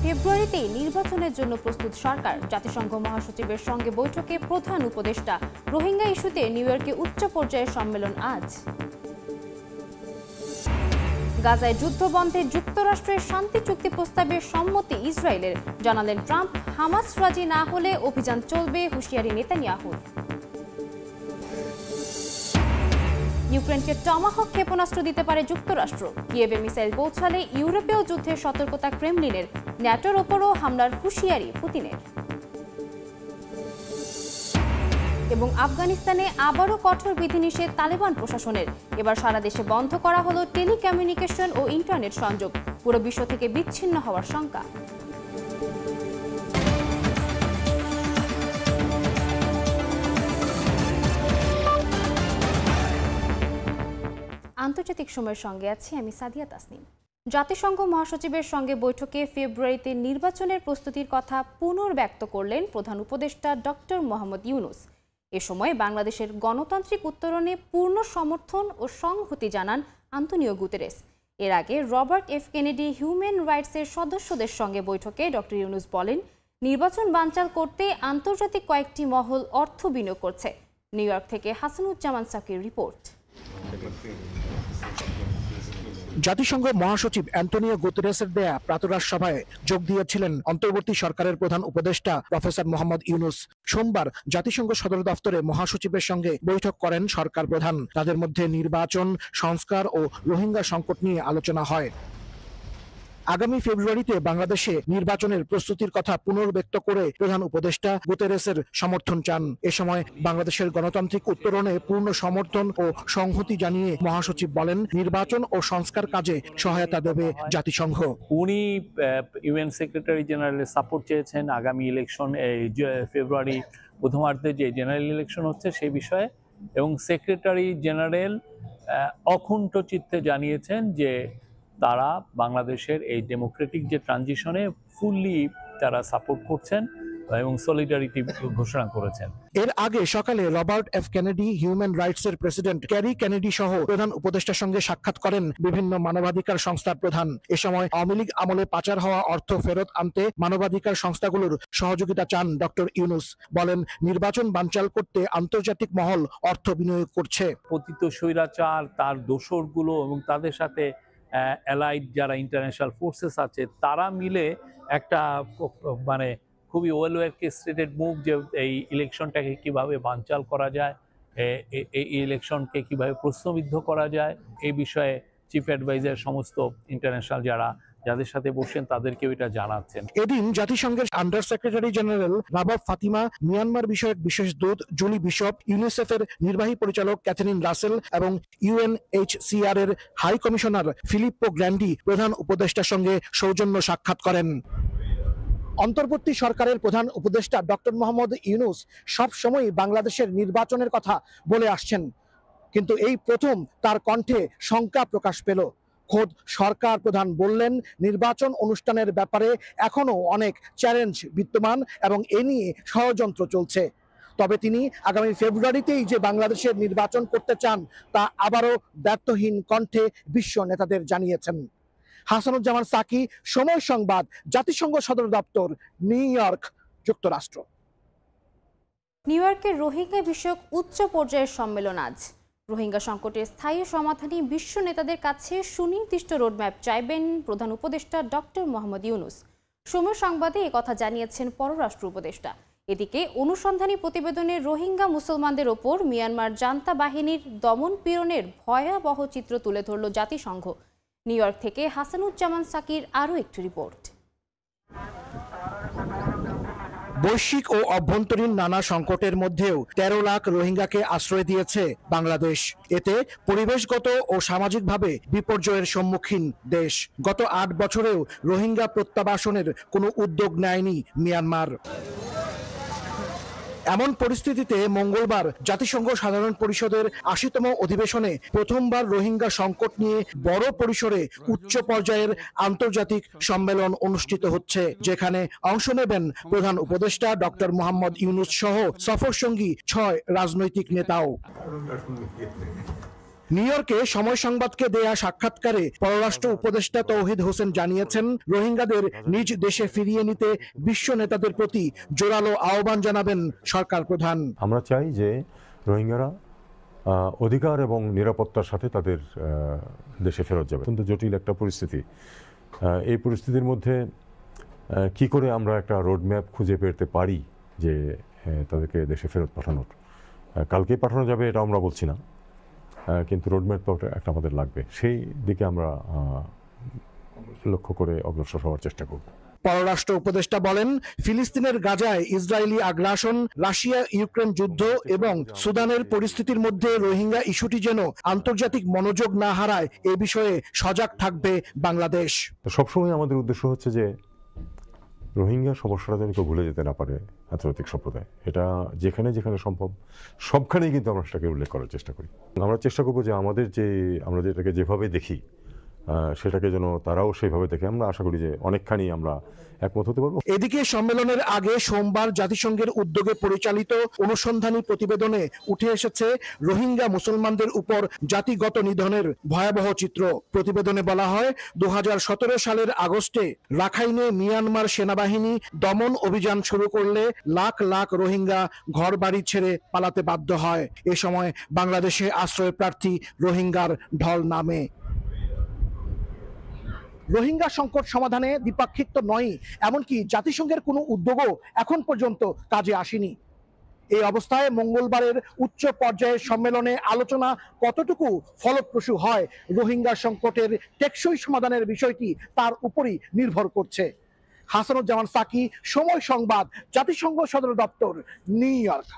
ফেব্রুয়ারিতেই নির্বাচনের জন্য প্রস্তুত সরকার। জাতিসংঘ মহাসচিবের সঙ্গে বৈঠকে প্রধান উপদেষ্টা। রোহিঙ্গা ইস্যুতে নিউ ইয়র্কে উচ্চ পর্যায়ের সম্মেলন আজ। গাজায় যুদ্ধ বন্ধে যুক্তরাষ্ট্রের শান্তি চুক্তি প্রস্তাবের সম্মতি ইসরায়েলের, জানালেন ট্রাম্প। হামাস রাজি না হলে অভিযান চলবে, হুঁশিয়ারি নেতানিয়াহুর। ইউক্রেনকে টমাহক ক্ষেপণাস্ত্র দিতে পারে যুক্তরাষ্ট্র। কিয়েভে মিসাইল পৌঁছালে ইউরোপীয় যুদ্ধের সতর্কতা ক্রেমলিনের। ন্যাটোর ওপরও হামলার হুঁশিয়ারি পুতিনের। এবং আফগানিস্তানে আবারও কঠোর বিধিনিষেধ তালেবান প্রশাসনের। এবার সারা দেশে বন্ধ করা হলো টেলিকমিউনিকেশন ও ইন্টারনেট সংযোগ। পুরো বিশ্ব থেকে বিচ্ছিন্ন হওয়ার শঙ্কা। আন্তর্জাতিক সময়ের সঙ্গে আছি আমি সাদিয়া তাসনিম। জাতিসংঘ মহাসচিবের সঙ্গে বৈঠকে ফেব্রুয়ারিতে নির্বাচনের প্রস্তুতির কথা পুনর্ব্যক্ত করলেন প্রধান উপদেষ্টা ডক্টর মোহাম্মদ ইউনূস। এ সময় বাংলাদেশের গণতান্ত্রিক উত্তরণে পূর্ণ সমর্থন ও সংহতি জানান আন্তোনিও গুতেরেস। এর আগে রবার্ট এফ কেনেডি হিউম্যান রাইটসের সদস্যদের সঙ্গে বৈঠকে ডক্টর ইউনূস বলেন, নির্বাচন বানচাল করতে আন্তর্জাতিক কয়েকটি মহল অর্থ বিনিয়োগ করছে। নিউ ইয়র্ক থেকে হাসানুজ্জামান সাকির রিপোর্ট। জাতিসংঘ মহাসচিব অ্যান্টোনিও গুতেরেসের দেয়া প্রাতরাশ সভায় যোগ দিয়েছিলেন অন্তর্বর্তী সরকারের প্রধান উপদেষ্টা প্রফেসর মোহাম্মদ ইউনূস। সোমবার জাতিসংঘ সদর দফতরে মহাসচিবের সঙ্গে বৈঠক করেন সরকার প্রধান। তাদের মধ্যে নির্বাচন, সংস্কার ও রোহিঙ্গা সংকট নিয়ে আলোচনা হয়। আগামী ফেব্রুয়ারিতে বাংলাদেশে নির্বাচনের প্রস্তুতির কথা পুনর্ব্যক্ত করে প্রধান উপদেষ্টা গুতেরেসের সমর্থন চান। এ সময় বাংলাদেশের গণতান্ত্রিক উত্তরণে পূর্ণ সমর্থন ও সংহতি জানিয়ে মহাসচিব বলেন, নির্বাচন ও সংস্কার কাজে সহায়তা দেবে জাতিসংঘ। উনি ইউএন সেক্রেটারি জেনারেলের সাপোর্ট চেয়েছেন আগামী ইলেকশন ফেব্রুয়ারি প্রথমার্ধে যে জেনারেল ইলেকশন হচ্ছে সেই বিষয়ে, এবং সেক্রেটারি জেনারেল অকুণ্ঠ চিত্তে জানিয়েছেন যে তারা বাংলাদেশের এই ডেমোক্রেটিক যে ট্রানজিশনে ফুললি তারা সাপোর্ট করছেন এবং সলিডারিটি ঘোষণা করেছেন। এর আগে সকালে রবার্ট এফ কেনেডি হিউম্যান রাইটসের প্রেসিডেন্ট ক্যারি কেনেডি সহ প্রধান উপদেষ্টার সঙ্গে সাক্ষাৎ করেন বিভিন্ন মানবাধিকার সংস্থার প্রধান। এ সময় আওয়ামী লীগ আমলে পাচার হওয়া অর্থ ফেরত আনতে মানবাধিকার সংস্থাগুলোর সহযোগিতা চান ডক্টর ইউনূস। বলেন, নির্বাচন বানচাল করতে আন্তর্জাতিক মহল অর্থ বিনিয়োগ করছে। পতিত স্বৈরাচার, তার দোসরগুলো এবং তাদের সাথে অ্যালাইড যারা ইন্টারন্যাশনাল ফোর্সেস আছে তারা মিলে একটা মানে খুবই ওয়েল অর্কেস্ট্রেটেড মুভ, যে এই ইলেকশনটাকে কিভাবে বানচাল করা যায়, এই ইলেকশনকে কিভাবে প্রশ্নবিদ্ধ করা যায়, এই বিষয়ে চিফ অ্যাডভাইজার সমস্ত ইন্টারন্যাশনাল যাদের সাথে বসেন তাদেরকেও এটা জানাচ্ছেন। এদিন জাতিসংঘের under secretary general rabab Fatima, Myanmar বিষয়ক বিশেষ দূত জুলি বিশপ, ইউনিসেফের নির্বাহী পরিচালক ক্যাথরিন রাসেল এবং ইউএনএইচসিআর এর হাই কমিশনার ফিলিপ্পো গ্র্যান্ডি প্রধান উপদেষ্টার সঙ্গে সৌজন্য সাক্ষাৎ করেন। অন্তর্বর্তী সরকারের প্রধান উপদেষ্টা ডক্টর মোহাম্মদ ইউনূস সব সময় বাংলাদেশের নির্বাচনের কথা বলে আসছেন, কিন্তু এই প্রথম তার কণ্ঠে শঙ্কা প্রকাশ পেল। খোদ সরকার প্রধান বললেন, নির্বাচন অনুষ্ঠানের ব্যাপারে এখনো অনেক চ্যালেঞ্জ বিদ্যমান এবং এ নিয়ে ষড়যন্ত্র চলছে। তবে তিনি আগামী ফেব্রুয়ারিতেই যে বাংলাদেশের নির্বাচন করতে চান তা আবারও ব্যর্থহীন কণ্ঠে বিশ্ব নেতাদের জানিয়েছেন। হাসানুজ্জামান সাকি, সময় সংবাদ, জাতিসংঘ সদর দপ্তর, নিউ ইয়র্ক, যুক্তরাষ্ট্র। নিউ ইয়র্কের রোহিঙ্গা বিষয়ক উচ্চ পর্যায়ের সম্মেলন আজ। রোহিঙ্গা সংকটের স্থায়ী সমাধানে বিশ্ব নেতাদের কাছে সুনির্দিষ্ট রোডম্যাপ চাইবেন প্রধান উপদেষ্টা ডক্টর মোহাম্মদ ইউনূস। সময় সংবাদে একথা জানিয়েছেন পররাষ্ট্র উপদেষ্টা। এদিকে অনুসন্ধানী প্রতিবেদনে রোহিঙ্গা মুসলমানদের ওপর মিয়ানমার জান্তা বাহিনীর দমন পীড়নের ভয়াবহ চিত্র তুলে ধরল জাতিসংঘ। নিউ ইয়র্ক থেকে হাসানুজ্জামান সাকির আরও একটি রিপোর্ট। বৈশ্বিক ও অভ্যন্তরীণ নানা সংকটের মধ্যেও 13 লাখ রোহিঙ্গাকে আশ্রয় দিয়েছে বাংলাদেশ। এতে পরিবেশগত ও সামাজিকভাবে বিপর্যয়ের সম্মুখীন দেশ। গত 8 বছরেও রোহিঙ্গা প্রত্যাবাসনের কোনো উদ্যোগ নেয়নি মিয়ানমার। এমন পরিস্থিতিতে মঙ্গলবার জাতিসংঘ সাধারণ পরিষদের 80তম অধিবেশনে প্রথমবার রোহিঙ্গা সংকট নিয়ে বড় পরিসরে উচ্চ পর্যায়ের আন্তর্জাতিক সম্মেলন অনুষ্ঠিত হচ্ছে, যেখানে অংশ নেবেন প্রধান উপদেষ্টা ডক্টর মোহাম্মদ ইউনূস সহ সফরসঙ্গী 6 রাজনৈতিক নেতাও। নিউ ইয়র্কে সময় সংবাদকে দেয়া সাক্ষাৎকারে পররাষ্ট্র উপদেষ্টা তৌহিদ হোসেন জানিয়েছেন, রোহিঙ্গাদের নিজ দেশে ফিরিয়ে নিতে বিশ্ব নেতাদের প্রতি জোরালো আহ্বান জানাবেন সরকার প্রধান। আমরা চাই যে রোহিঙ্গারা অধিকার এবং নিরাপত্তার সাথে তাদের দেশে ফেরত যাবে। কিন্তু জটিল একটা পরিস্থিতি, এই পরিস্থিতির মধ্যে কি করে আমরা একটা রোডম্যাপ খুঁজে পেতে পারি যে তাদেরকে দেশে ফেরত পাঠানোর। কালকে পাঠানো যাবে এটা আমরা বলছি না, কিন্তু রোডম্যাপ তো একটা আমাদের লাগবে। সেই দিকে আমরা লক্ষ্য করে অগ্রসর হওয়ার চেষ্টা করব। পররাষ্ট্র উপদেষ্টা বলেন, ফিলিস্তিনের গাজায় ইসরায়েলি আগ্রাসন, রাশিয়া ইউক্রেন যুদ্ধ এবং সুদানের পরিস্থিতির মধ্যে রোহিঙ্গা ইস্যুটি যেন আন্তর্জাতিক মনোযোগ না হারায় এ বিষয়ে সজাগ থাকবে বাংলাদেশ। সবসময় আমাদের উদ্দেশ্য হচ্ছে যে রোহিঙ্গা সমস্যাটা যেন কেউ ভুলে যেতে না পারে আন্তর্জাতিক সম্প্রদায়। এটা যেখানে যেখানে সম্ভব সবখানেই কিন্তু আমরা সেটাকে উল্লেখ করার চেষ্টা করি। আমরা চেষ্টা করবো যে আমরা যেটাকে যেভাবে দেখি সেটাকে যেন তারাও সেইভাবে দেখে। আমরা আশা করি যে অনেকখানি আমরা একমত হতে পারবো। এদিকে সম্মেলনের আগে সোমবার জাতিসংঘের উদ্যোগে পরিচালিত অনুসন্ধানী প্রতিবেদনে উঠে এসেছে রোহিঙ্গা মুসলমানদের উপর জাতিগত নিধনের ভয়াবহ চিত্র। প্রতিবেদনে বলা হয়, 2017 সালের আগস্টে রাখাইনে মিয়ানমার সেনাবাহিনী দমন অভিযান শুরু করলে লাখ লাখ রোহিঙ্গা ঘর বাড়ি ছেড়ে পালাতে বাধ্য হয়। এ সময় বাংলাদেশে আশ্রয় প্রার্থী রোহিঙ্গার ঢল নামে। রোহিঙ্গা সংকট সমাধানে দ্বিপাক্ষিক তো নয়, এমনকি জাতিসংঘের কোনো উদ্যোগও এখন পর্যন্ত কাজে আসেনি। এই অবস্থায় মঙ্গলবারের উচ্চ পর্যায়ের সম্মেলনে আলোচনা কতটুকু ফলপ্রসূ হয় রোহিঙ্গা সংকটের টেকসই সমাধানের বিষয়টি তার উপরই নির্ভর করছে। হাসানুজ্জামান সাকি, সময় সংবাদ, জাতিসংঘ সদর দপ্তর, নিউ ইয়র্ক।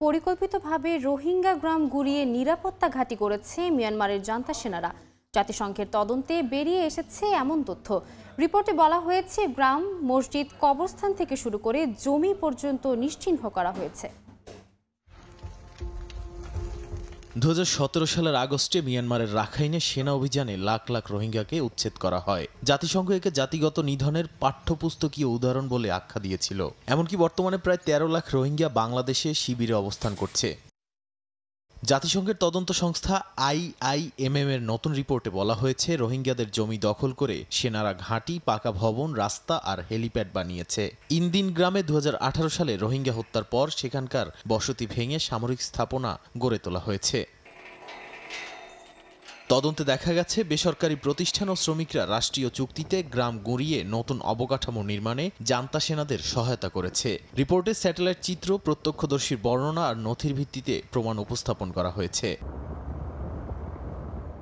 পরিকল্পিতভাবে রোহিঙ্গা গ্রাম গুড়িয়ে নিরাপত্তা ঘাঁটি করেছে মিয়ানমারের জান্তা সেনারা। জাতিসংঘের তদন্তে বেরিয়ে এসেছে এমন তথ্য। রিপোর্টে বলা হয়েছে, গ্রাম, মসজিদ, কবরস্থান থেকে শুরু করে জমি পর্যন্ত নিশ্চিহ্ন করা হয়েছে। 2017 সালের আগস্টে মিয়ানমারের রাখাইনে সেনা অভিযানে লাখ লাখ রোহিঙ্গাকে উচ্ছেদ করা হয়। জাতিসংঘ একে জাতিগত নিধনের পাঠ্যপুস্তকীয় উদাহরণ বলে আখ্যা দিয়েছিল। এমনকি বর্তমানে প্রায় 13 লাখ রোহিঙ্গা বাংলাদেশে শিবিরে অবস্থান করছে। জাতিসংঘের তদন্ত সংস্থা IIMM এর নতুন রিপোর্টে বলা হয়েছে, রোহিঙ্গাদের জমি দখল করে সেনারা ঘাঁটি, পাকা ভবন, রাস্তা আর হেলিপ্যাড বানিয়েছে। ইনদিন গ্রামে 2018 সালে রোহিঙ্গা হত্যার পর সেখানকার বসতি ভেঙে সামরিক স্থাপনা গড়ে তোলা হয়েছে। তদন্তে দেখা গেছে, বেসরকারি প্রতিষ্ঠান ও শ্রমিকরা রাষ্ট্রীয় চুক্তিতে গ্রাম গুঁড়িয়ে নতুন অবকাঠামো নির্মাণে জান্তা সেনাদের সহায়তা করেছে। রিপোর্টে স্যাটেলাইট চিত্র, প্রত্যক্ষদর্শীর বর্ণনা আর নথির ভিত্তিতে প্রমাণ উপস্থাপন করা হয়েছে।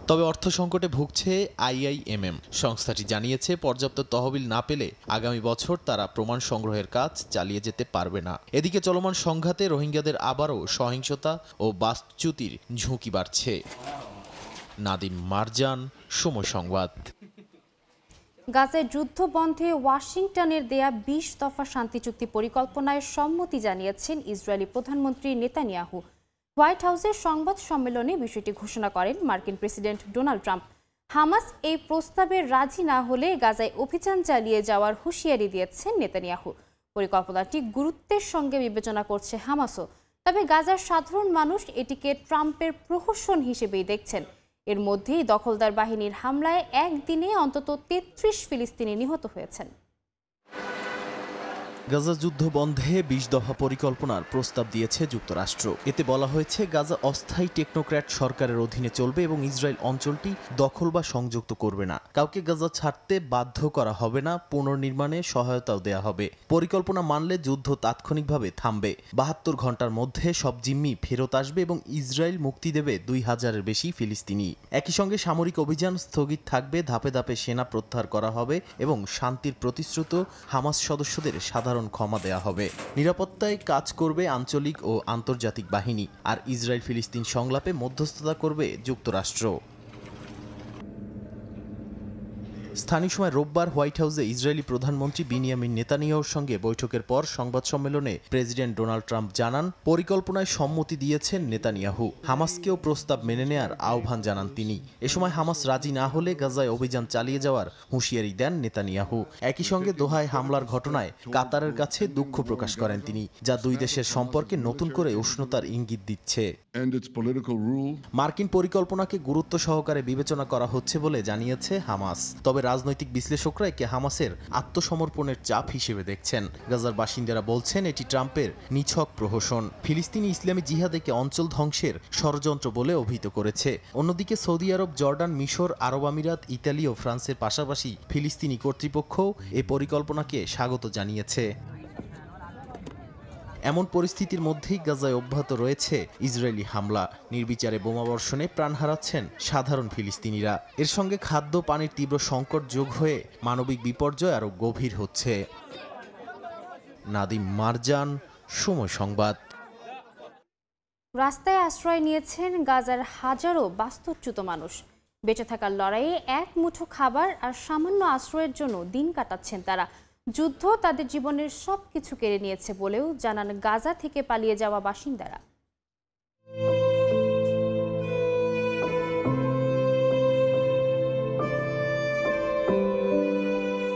তবে অর্থ সংকটে ভুগছে IIMM। সংস্থাটি জানিয়েছে, পর্যাপ্ত তহবিল না পেলে আগামী বছর তারা প্রমাণ সংগ্রহের কাজ চালিয়ে যেতে পারবে না। এদিকে চলমান সংঘাতে রোহিঙ্গাদের আবারও সহিংসতা ও বাস্তুচ্যুতির ঝুঁকি বাড়ছে। নাদিম মারজান, সময় সংবাদ। গাজায় যুদ্ধ বন্ধে ওয়াশিংটনের দেয়া 20 দফা শান্তি চুক্তি পরিকল্পনায় সম্মতি জানিয়েছেন ইসরায়েলি প্রধানমন্ত্রী নেতানিয়াহু। হোয়াইট হাউসের সংবাদ সম্মেলনে বিষয়টি ঘোষণা করেন মার্কিন প্রেসিডেন্ট ডোনাল্ড ট্রাম্প। হামাস এই প্রস্তাবে রাজি না হলে গাজায় অভিযান চালিয়ে যাওয়ার হুঁশিয়ারি দিয়েছেন নেতানিয়াহু। পরিকল্পনাটি গুরুত্বের সঙ্গে বিবেচনা করছে হামাসও। তবে গাজার সাধারণ মানুষ এটিকে ট্রাম্পের প্রহসন হিসেবেই দেখছেন। এর মধ্যেই দখলদার বাহিনীর হামলায় একদিনে অন্তত 33 ফিলিস্তিনি নিহত হয়েছেন। গাজা যুদ্ধ বন্ধে 20 দফা পরিকল্পনার প্রস্তাব দিয়েছে যুক্তরাষ্ট্র। এতে বলা হয়েছে, গাজা অস্থায়ী টেকনোক্র্যাট সরকারের অধীনে চলবে এবং ইসরায়েল অঞ্চলটি দখল বা সংযুক্ত করবে না। কাউকে গাজা ছাড়তে বাধ্য করা হবে না, পুনর্নির্মাণে সহায়তাও দেয়া হবে। পরিকল্পনা মানলে যুদ্ধ তাৎক্ষণিকভাবে থামবে। 72 ঘন্টার মধ্যে সব জিম্মি ফেরত আসবে এবং ইসরায়েল মুক্তি দেবে 2000-এর বেশি ফিলিস্তিনি। একই সঙ্গে সামরিক অভিযান স্থগিত থাকবে, ধাপে ধাপে সেনা প্রত্যাহার করা হবে এবং শান্তির প্রতিশ্রুত হামাস সদস্যদের সাধারণ ক্ষমা দেয়া হবে। নিরাপত্তায় কাজ করবে আঞ্চলিক ও আন্তর্জাতিক বাহিনী, আর ইসরায়েল ফিলিস্তিন সংলাপে মধ্যস্থতা করবে যুক্তরাষ্ট্র। স্থানীয় সময় রোববার হোয়াইট হাউসে ইসরায়েলি প্রধানমন্ত্রী বিনিয়ামিন নেতানিয়াহুর সঙ্গে বৈঠকের পর সংবাদ সম্মেলনে প্রেসিডেন্ট ডোনাল্ড ট্রাম্প জানান, পরিকল্পনায় সম্মতি দিয়েছেন নেতানিয়াহু। হামাসকেও প্রস্তাব মেনে নেয়ার আহ্বান জানান তিনি। এ সময় হামাস রাজি না হলে গাজায় অভিযান চালিয়ে যাওয়ার হুঁশিয়ারি দেন নেতানিয়াহু। একই সঙ্গে দোহায় হামলার ঘটনায় কাতারের কাছে দুঃখ প্রকাশ করেন তিনি, যা দুই দেশের সম্পর্কে নতুন করে উষ্ণতার ইঙ্গিত দিচ্ছে। মার্কিন পরিকল্পনাকে গুরুত্ব সহকারে বিবেচনা করা হচ্ছে বলে জানিয়েছে হামাস। তবে রাজনৈতিক বিশ্লেষকরা একে হামাসের আত্মসমর্পণের চাপ হিসেবে দেখছেন। গাজার বাসিন্দারা বলছেন এটি ট্রাম্পের নিছক প্রহসন। ফিলিস্তিনি ইসলামী জিহাদ একে অঞ্চল ধ্বংসের ষড়যন্ত্র বলে অভিহিত করেছে। অন্যদিকে সৌদি আরব, জর্ডান, মিশর, আরব আমিরাত, ইতালি ও ফ্রান্সের পাশাপাশি ফিলিস্তিনি কর্তৃপক্ষও এই পরিকল্পনাকে স্বাগত জানিয়েছে। এমন পরিস্থিতির মধ্যেই গাজায় অব্যাহত রয়েছে ইসরায়েলি হামলা। নির্বিচারে বোমাবর্ষণে প্রাণ হারাচ্ছেন সাধারণ ফিলিস্তিনিরা। এর সঙ্গে খাদ্য পানির তীব্র সংকট যোগ হয়ে মানবিক বিপর্যয় আরও গভীর হচ্ছে। নাদিম মারজান, সময় সংবাদ। রাস্তায় আশ্রয় নিয়েছেন গাজার হাজারো বাস্তুচ্যুত মানুষ। বেঁচে থাকার লড়াইয়ে এক মুঠো খাবার আর সামান্য আশ্রয়ের জন্য দিন কাটাচ্ছেন তারা। যুদ্ধ তাদের জীবনের সবকিছু কেড়ে নিয়েছে বলেও জানান গাজা থেকে পালিয়ে যাওয়া বাসিন্দারা।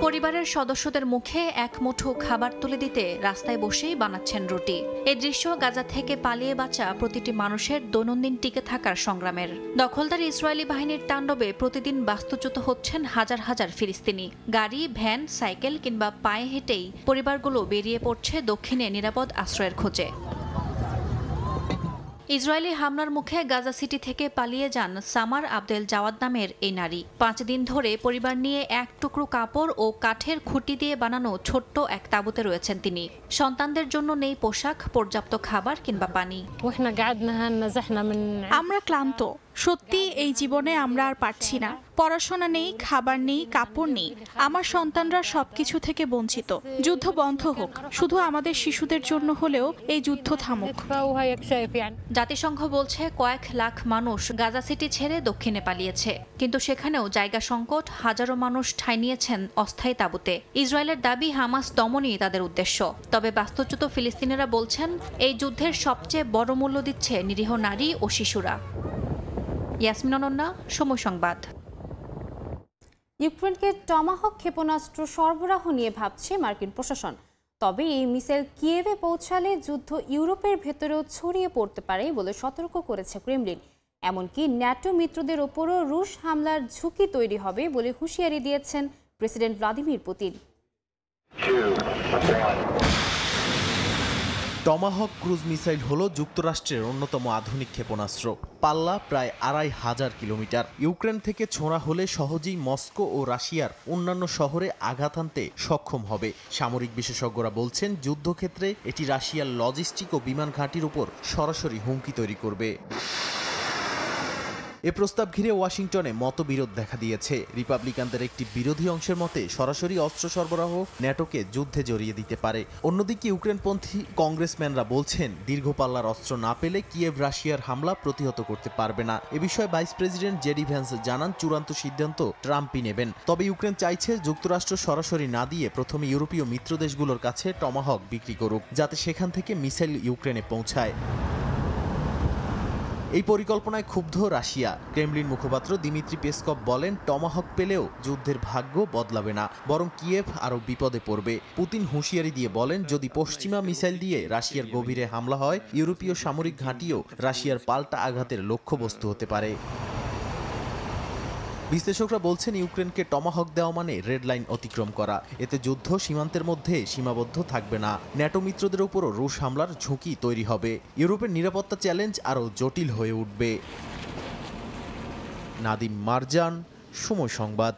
পরিবারের সদস্যদের মুখে এক মুঠো খাবার তুলে দিতে রাস্তায় বসেই বানাচ্ছেন রুটি। এই দৃশ্য গাজা থেকে পালিয়ে বাঁচা প্রতিটি মানুষের দৈনন্দিন টিকে থাকার সংগ্রামের। দখলদার ইসরায়েলি বাহিনীর তাণ্ডবে প্রতিদিন বাস্তুচ্যুত হচ্ছেন হাজার হাজার ফিলিস্তিনি। গাড়ি, ভ্যান, সাইকেল কিংবা পায়ে হেঁটেই পরিবারগুলো বেরিয়ে পড়ছে দক্ষিণে নিরাপদ আশ্রয়ের খোঁজে। ইসরায়েলি হামলার মুখে গাজা সিটি থেকে পালিয়ে যান সামার আবদেল জাওয়াদ নামের এই নারী। 5 দিন ধরে পরিবার নিয়ে এক টুকরো কাপড় ও কাঠের খুঁটি দিয়ে বানানো ছোট্ট এক তাঁবুতে রয়েছেন তিনি। সন্তানদের জন্য নেই পোশাক, পর্যাপ্ত খাবার কিংবা পানি। আমরা ক্লান্ত, সত্যি এই জীবনে আমরা আর পারছি না। পড়াশোনা নেই, খাবার নেই, কাপড় নেই। আমার সন্তানরা সবকিছু থেকে বঞ্চিত। যুদ্ধ বন্ধ হোক, শুধু আমাদের শিশুদের জন্য হলেও এই যুদ্ধ থামুক। জাতিসংঘ বলছে কয়েক লাখ মানুষ গাজা সিটি ছেড়ে দক্ষিণে পালিয়েছে, কিন্তু সেখানেও জায়গা সংকট, হাজারো মানুষ ঠাঁই নিয়েছেন অস্থায়ী তাঁবুতে। ইসরায়েলের দাবি হামাস দমনই তাদের উদ্দেশ্য। তবে বাস্তুচ্যুত ফিলিস্তিনিরা বলছেন এই যুদ্ধের সবচেয়ে বড় মূল্য দিচ্ছে নিরীহ নারী ও শিশুরা। ইয়াসমিন অনন্যা, সময় সংবাদ। ইউক্রেনকে টমাহক ক্ষেপণাস্ত্র সরবরাহ নিয়ে ভাবছে মার্কিন প্রশাসন। তবে এই মিসাইল কিয়েভে পৌঁছালে যুদ্ধ ইউরোপের ভেতরেও ছড়িয়ে পড়তে পারে বলে সতর্ক করেছে ক্রেমলিন। এমনকি ন্যাটো মিত্রদের ওপরও রুশ হামলার ঝুঁকি তৈরি হবে বলে হুঁশিয়ারি দিয়েছেন president Vladimir Putin. Tomahawk cruise missile হল যুক্তরাষ্ট্রের অন্যতম আধুনিক ক্ষেপণাস্ত্র। পাল্লা প্রায় 2500 কিলোমিটার। ইউক্রেন থেকে ছোঁড়া হলে সহজেই মস্কো ও রাশিয়ার অন্যান্য শহরে আঘাত আনতে সক্ষম হবে। সামরিক বিশেষজ্ঞরা বলছেন যুদ্ধক্ষেত্রে এটি রাশিয়ার লজিস্টিক ও বিমান ঘাঁটির উপর সরাসরি হুমকি তৈরি করবে। এ প্রস্তাব ঘিরে ওয়াশিংটনে মতবিরোধ দেখা দিয়েছে। রিপাবলিকানদের একটি বিরোধী অংশের মতে সরাসরি অস্ত্র সরবরাহ ন্যাটোকে যুদ্ধে জড়িয়ে দিতে পারে। অন্যদিকে ইউক্রেনপন্থী কংগ্রেসম্যানরা বলছেন দীর্ঘ পাল্লার অস্ত্র না পেলে কিয়েভ রাশিয়ার হামলা প্রতিহত করতে পারবে না। এ বিষয়ে ভাইস প্রেসিডেন্ট জেডি ভ্যান্স জানান চূড়ান্ত সিদ্ধান্ত ট্রাম্পই নেবেন। তবে ইউক্রেন চাইছে যুক্তরাষ্ট্র সরাসরি না দিয়ে প্রথমে ইউরোপীয় মিত্র দেশগুলোর কাছে টমাহক বিক্রি করুক, যাতে সেখান থেকে মিসাইল ইউক্রেনে পৌঁছায়। এই পরিকল্পনায় ক্ষুব্ধ রাশিয়া। ক্রেমলিন মুখপাত্র দিমিত্রি পেসকভ বলেন টমাহক পেলেও যুদ্ধের ভাগ্য বদলাবে না, বরং কিয়েভ আরও বিপদে পড়বে। পুতিন হুঁশিয়ারি দিয়ে বলেন যদি পশ্চিমা মিসাইল দিয়ে রাশিয়ার গভীরে হামলা হয়, ইউরোপীয় সামরিক ঘাঁটিও রাশিয়ার পাল্টা আঘাতের লক্ষ্যবস্তু হতে পারে। বিশ্লেষকরা বলছেন ইউক্রেনকে টমাহক দেওয়া মানে রেড লাইন অতিক্রম করা। এতে যুদ্ধ সীমান্তের মধ্যে সীমাবদ্ধ থাকবে না, ন্যাটো মিত্রদের উপরও রুশ হামলার ঝুঁকি তৈরি হবে। ইউরোপের নিরাপত্তা চ্যালেঞ্জ আরও জটিল হয়ে উঠবে। নাদিম মারজান, সময় সংবাদ।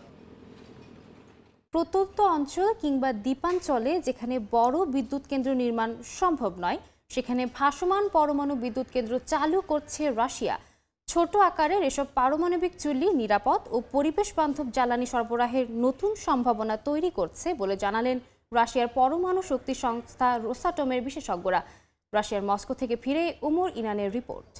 প্রত্যন্ত অঞ্চল কিংবা দ্বীপাঞ্চলে যেখানে বড় বিদ্যুৎ কেন্দ্র নির্মাণ সম্ভব নয়, সেখানে ভাসমান পরমাণু বিদ্যুৎ কেন্দ্র চালু করছে রাশিয়া। ছোট আকারের এসব পারমাণবিক চুল্লি নিরাপদ ও পরিবেশ বান্ধব জ্বালানি সরবরাহের নতুন সম্ভাবনা তৈরি করছে বলে জানালেন রাশিয়ার পরমাণু শক্তি সংস্থা রোসাটমের বিশেষজ্ঞরা। রাশিয়ার মস্কো থেকে ফিরে ওমর ইনানের রিপোর্ট।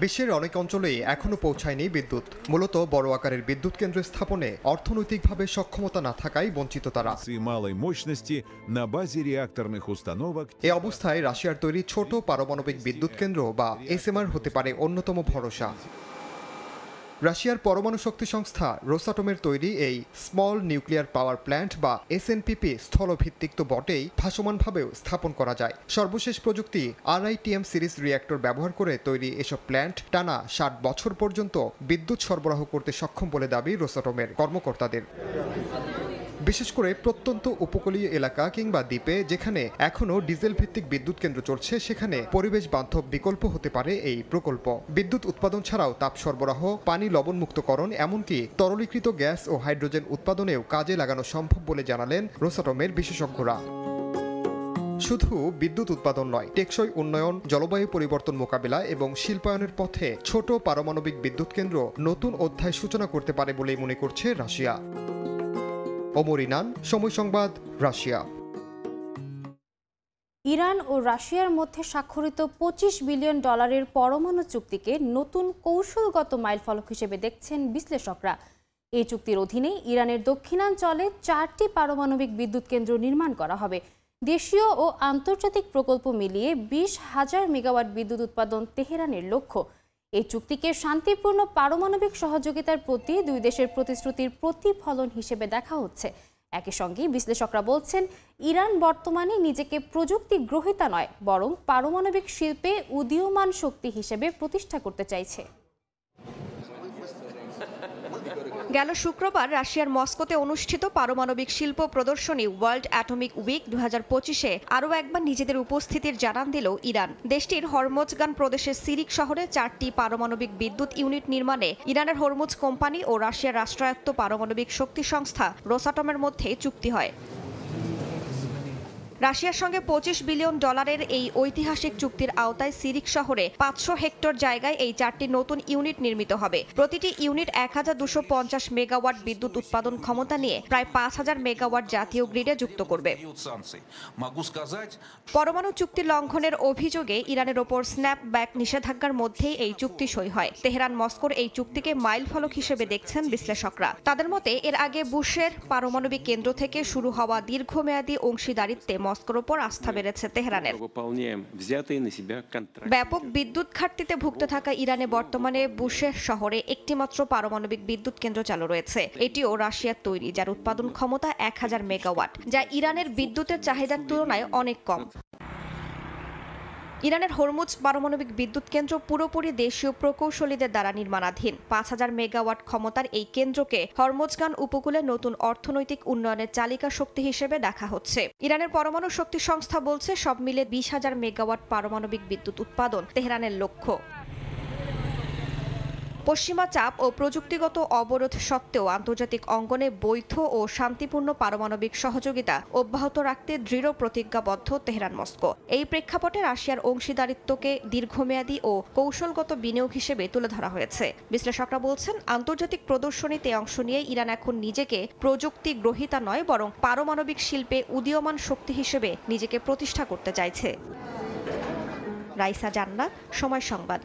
বিশ্বের অনেক অঞ্চলেই এখনো পৌঁছায়নি বিদ্যুৎ। মূলত বড় আকারের বিদ্যুৎ কেন্দ্র স্থাপনে অর্থনৈতিকভাবে সক্ষমতা না থাকায় বঞ্চিত তারা। এ অবস্থায় রাশিয়ার তৈরি ছোট পারমাণবিক বিদ্যুৎ কেন্দ্র বা এসএমআর হতে পারে অন্যতম ভরসা। রাশিয়ার পরমাণু শক্তি সংস্থা রোসাটমের তৈরি এই স্মল নিউক্লিয়ার পাওয়ার প্ল্যান্ট বা এসএনপিপি স্থলভিত্তিক তো বটেই, ভাসমানভাবেও স্থাপন করা যায়। সর্বশেষ প্রযুক্তি RITM সিরিজ রিঅ্যাক্টর ব্যবহার করে তৈরি এসব প্ল্যান্ট টানা 60 বছর পর্যন্ত বিদ্যুৎ সরবরাহ করতে সক্ষম বলে দাবি রোসাটমের কর্মকর্তাদের। বিশেষ করে প্রত্যন্ত উপকূলীয় এলাকা কিংবা দ্বীপে যেখানে এখনো ডিজেল ভিত্তিক বিদ্যুৎ কেন্দ্র চলছে, সেখানে পরিবেশ বান্ধব বিকল্প হতে পারে এই প্রকল্প। বিদ্যুৎ উৎপাদন ছাড়াও তাপ সরবরাহ, পানি লবণমুক্তকরণ, এমনকি তরলীকৃত গ্যাস ও হাইড্রোজেন উৎপাদনেও কাজে লাগানো সম্ভব বলে জানালেন রোসাটমের বিশেষজ্ঞরা। শুধু বিদ্যুৎ উৎপাদন নয়, টেকসই উন্নয়ন, জলবায়ু পরিবর্তন মোকাবিলা এবং শিল্পায়নের পথে ছোট পারমাণবিক বিদ্যুৎ কেন্দ্র নতুন অধ্যায় সূচনা করতে পারে বলেই মনে করছে রাশিয়া। ওমর ইনান, সময় সংবাদ, রাশিয়া। ইরান ও রাশিয়ার মধ্যে স্বাক্ষরিত $25 বিলিয়ন পরমাণু চুক্তিকে নতুন কৌশলগত মাইলফলক হিসেবে দেখছেন বিশ্লেষকরা। এই চুক্তির অধীনে ইরানের দক্ষিণাঞ্চলে 4টি পারমাণবিক বিদ্যুৎ কেন্দ্র নির্মাণ করা হবে। দেশীয় ও আন্তর্জাতিক প্রকল্প মিলিয়ে 20,000 মেগাওয়াট বিদ্যুৎ উৎপাদন তেহরানের লক্ষ্য। এই চুক্তিকে শান্তিপূর্ণ পারমাণবিক সহযোগিতার প্রতি দুই দেশের প্রতিশ্রুতির প্রতিফলন হিসেবে দেখা হচ্ছে। একই সঙ্গে বিশ্লেষকরা বলছেন, ইরান বর্তমানে নিজেকে প্রযুক্তি গ্রহীতা নয়, বরং পারমাণবিক শিল্পে উদীয়মান শক্তি হিসেবে প্রতিষ্ঠা করতে চাইছে। গেল শুক্রবার রাশিয়ার মস্কোতে অনুষ্ঠিত পারমাণবিক শিল্প প্রদর্শনী ওয়ার্ল্ড অ্যাটমিক উইক 2025-এ আরও একবার নিজেদের উপস্থিতির জানান দিল ইরান। দেশটির হরমোজগান প্রদেশের সিরিক শহরে 4টি পারমাণবিক বিদ্যুৎ ইউনিট নির্মাণে ইরানের হরমুজ কোম্পানি ও রাশিয়ার রাষ্ট্রায়ত্ত পারমাণবিক শক্তি সংস্থা রোসাটমের মধ্যে চুক্তি হয়। রাশিয়ার সঙ্গে $25 বিলিয়ন এই ঐতিহাসিক চুক্তির আওতায় সিরিক শহরে 500 হেক্টর জায়গায় এই 4টি নতুন ইউনিট নির্মিত হবে। প্রতিটি ইউনিট 1250 মেগাওয়াট বিদ্যুৎ উৎপাদন ক্ষমতা নিয়ে প্রায় 5000 মেগাওয়াট জাতীয় গ্রিডে যুক্ত করবে। পরমাণু চুক্তি লঙ্ঘনের অভিযোগে ইরানের ওপর স্ন্যাপব্যাক নিষেধাজ্ঞার মধ্যেই এই চুক্তি সই হয়। তেহরান মস্কোর এই চুক্তিকে মাইলফলক হিসেবে দেখছেন বিশ্লেষকরা। তাদের মতে এর আগে বুশের পারমাণবিক কেন্দ্র থেকে শুরু হওয়া দীর্ঘমেয়াদী অংশীদারিত্বে মস্কোর ওপর আস্থা বেড়েছে তেহরানের। ব্যাপক বিদ্যুৎ ঘাটতিতে ভুগতে থাকা ইরানে বর্তমানে বুশের শহরে একটিমাত্র পারমাণবিক বিদ্যুৎ কেন্দ্র চালু রয়েছে। এটিও রাশিয়ার তৈরি, যার উৎপাদন ক্ষমতা 1000 মেগাওয়াট, যা ইরানের বিদ্যুতের চাহিদার তুলনায় অনেক কম। ইরানের হরমুজ পারমাণবিক বিদ্যুৎ কেন্দ্র পুরোপুরি দেশীয় প্রকৌশলীদের দ্বারা নির্মাণাধীন। 5000 মেগাওয়াট ক্ষমতার এই কেন্দ্রকে হরমুজগান উপকূলে নতুন অর্থনৈতিক উন্নয়নের চালিকা শক্তি হিসেবে দেখা হচ্ছে। ইরানের পরমাণু শক্তি সংস্থা বলছে, সব মিলে 20,000 মেগাওয়াট পারমাণবিক বিদ্যুৎ উৎপাদন তেহরানের লক্ষ্য। পশ্চিমা চাপ ও প্রযুক্তিগত অবরোধ সত্ত্বেও আন্তর্জাতিক অঙ্গনে বৈধ ও শান্তিপূর্ণ পারমাণবিক সহযোগিতা অব্যাহত রাখতে দৃঢ় প্রতিজ্ঞাবদ্ধ তেহরান মস্কো। এই প্রেক্ষাপটে রাশিয়ার অংশীদারিত্বকে দীর্ঘমেয়াদী ও কৌশলগত বিনিয়োগ হিসেবে তুলে ধরা হয়েছে। বিশ্লেষকরা বলছেন, আন্তর্জাতিক প্রদর্শনীতে অংশ নিয়ে ইরান এখন নিজেকে প্রযুক্তি গ্রহীতা নয়, বরং পারমাণবিক শিল্পে উদীয়মান শক্তি হিসেবে নিজেকে প্রতিষ্ঠা করতে চাইছে। রাইসা জান্নাত, সময় সংবাদ।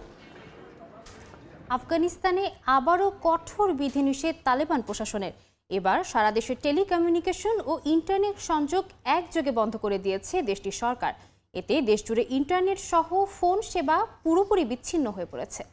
আফগানিস্তানে আবারও কঠোর বিধিনিষেধ তালেবান প্রশাসনের। এবার সারা দেশে টেলিকমিউনিকেশন ও ইন্টারনেট সংযোগ একযোগে বন্ধ করে দিয়েছে দেশটির সরকার। এতে দেশজুড়ে ইন্টারনেট সহ ফোন সেবা পুরোপুরি বিচ্ছিন্ন হয়ে পড়েছে।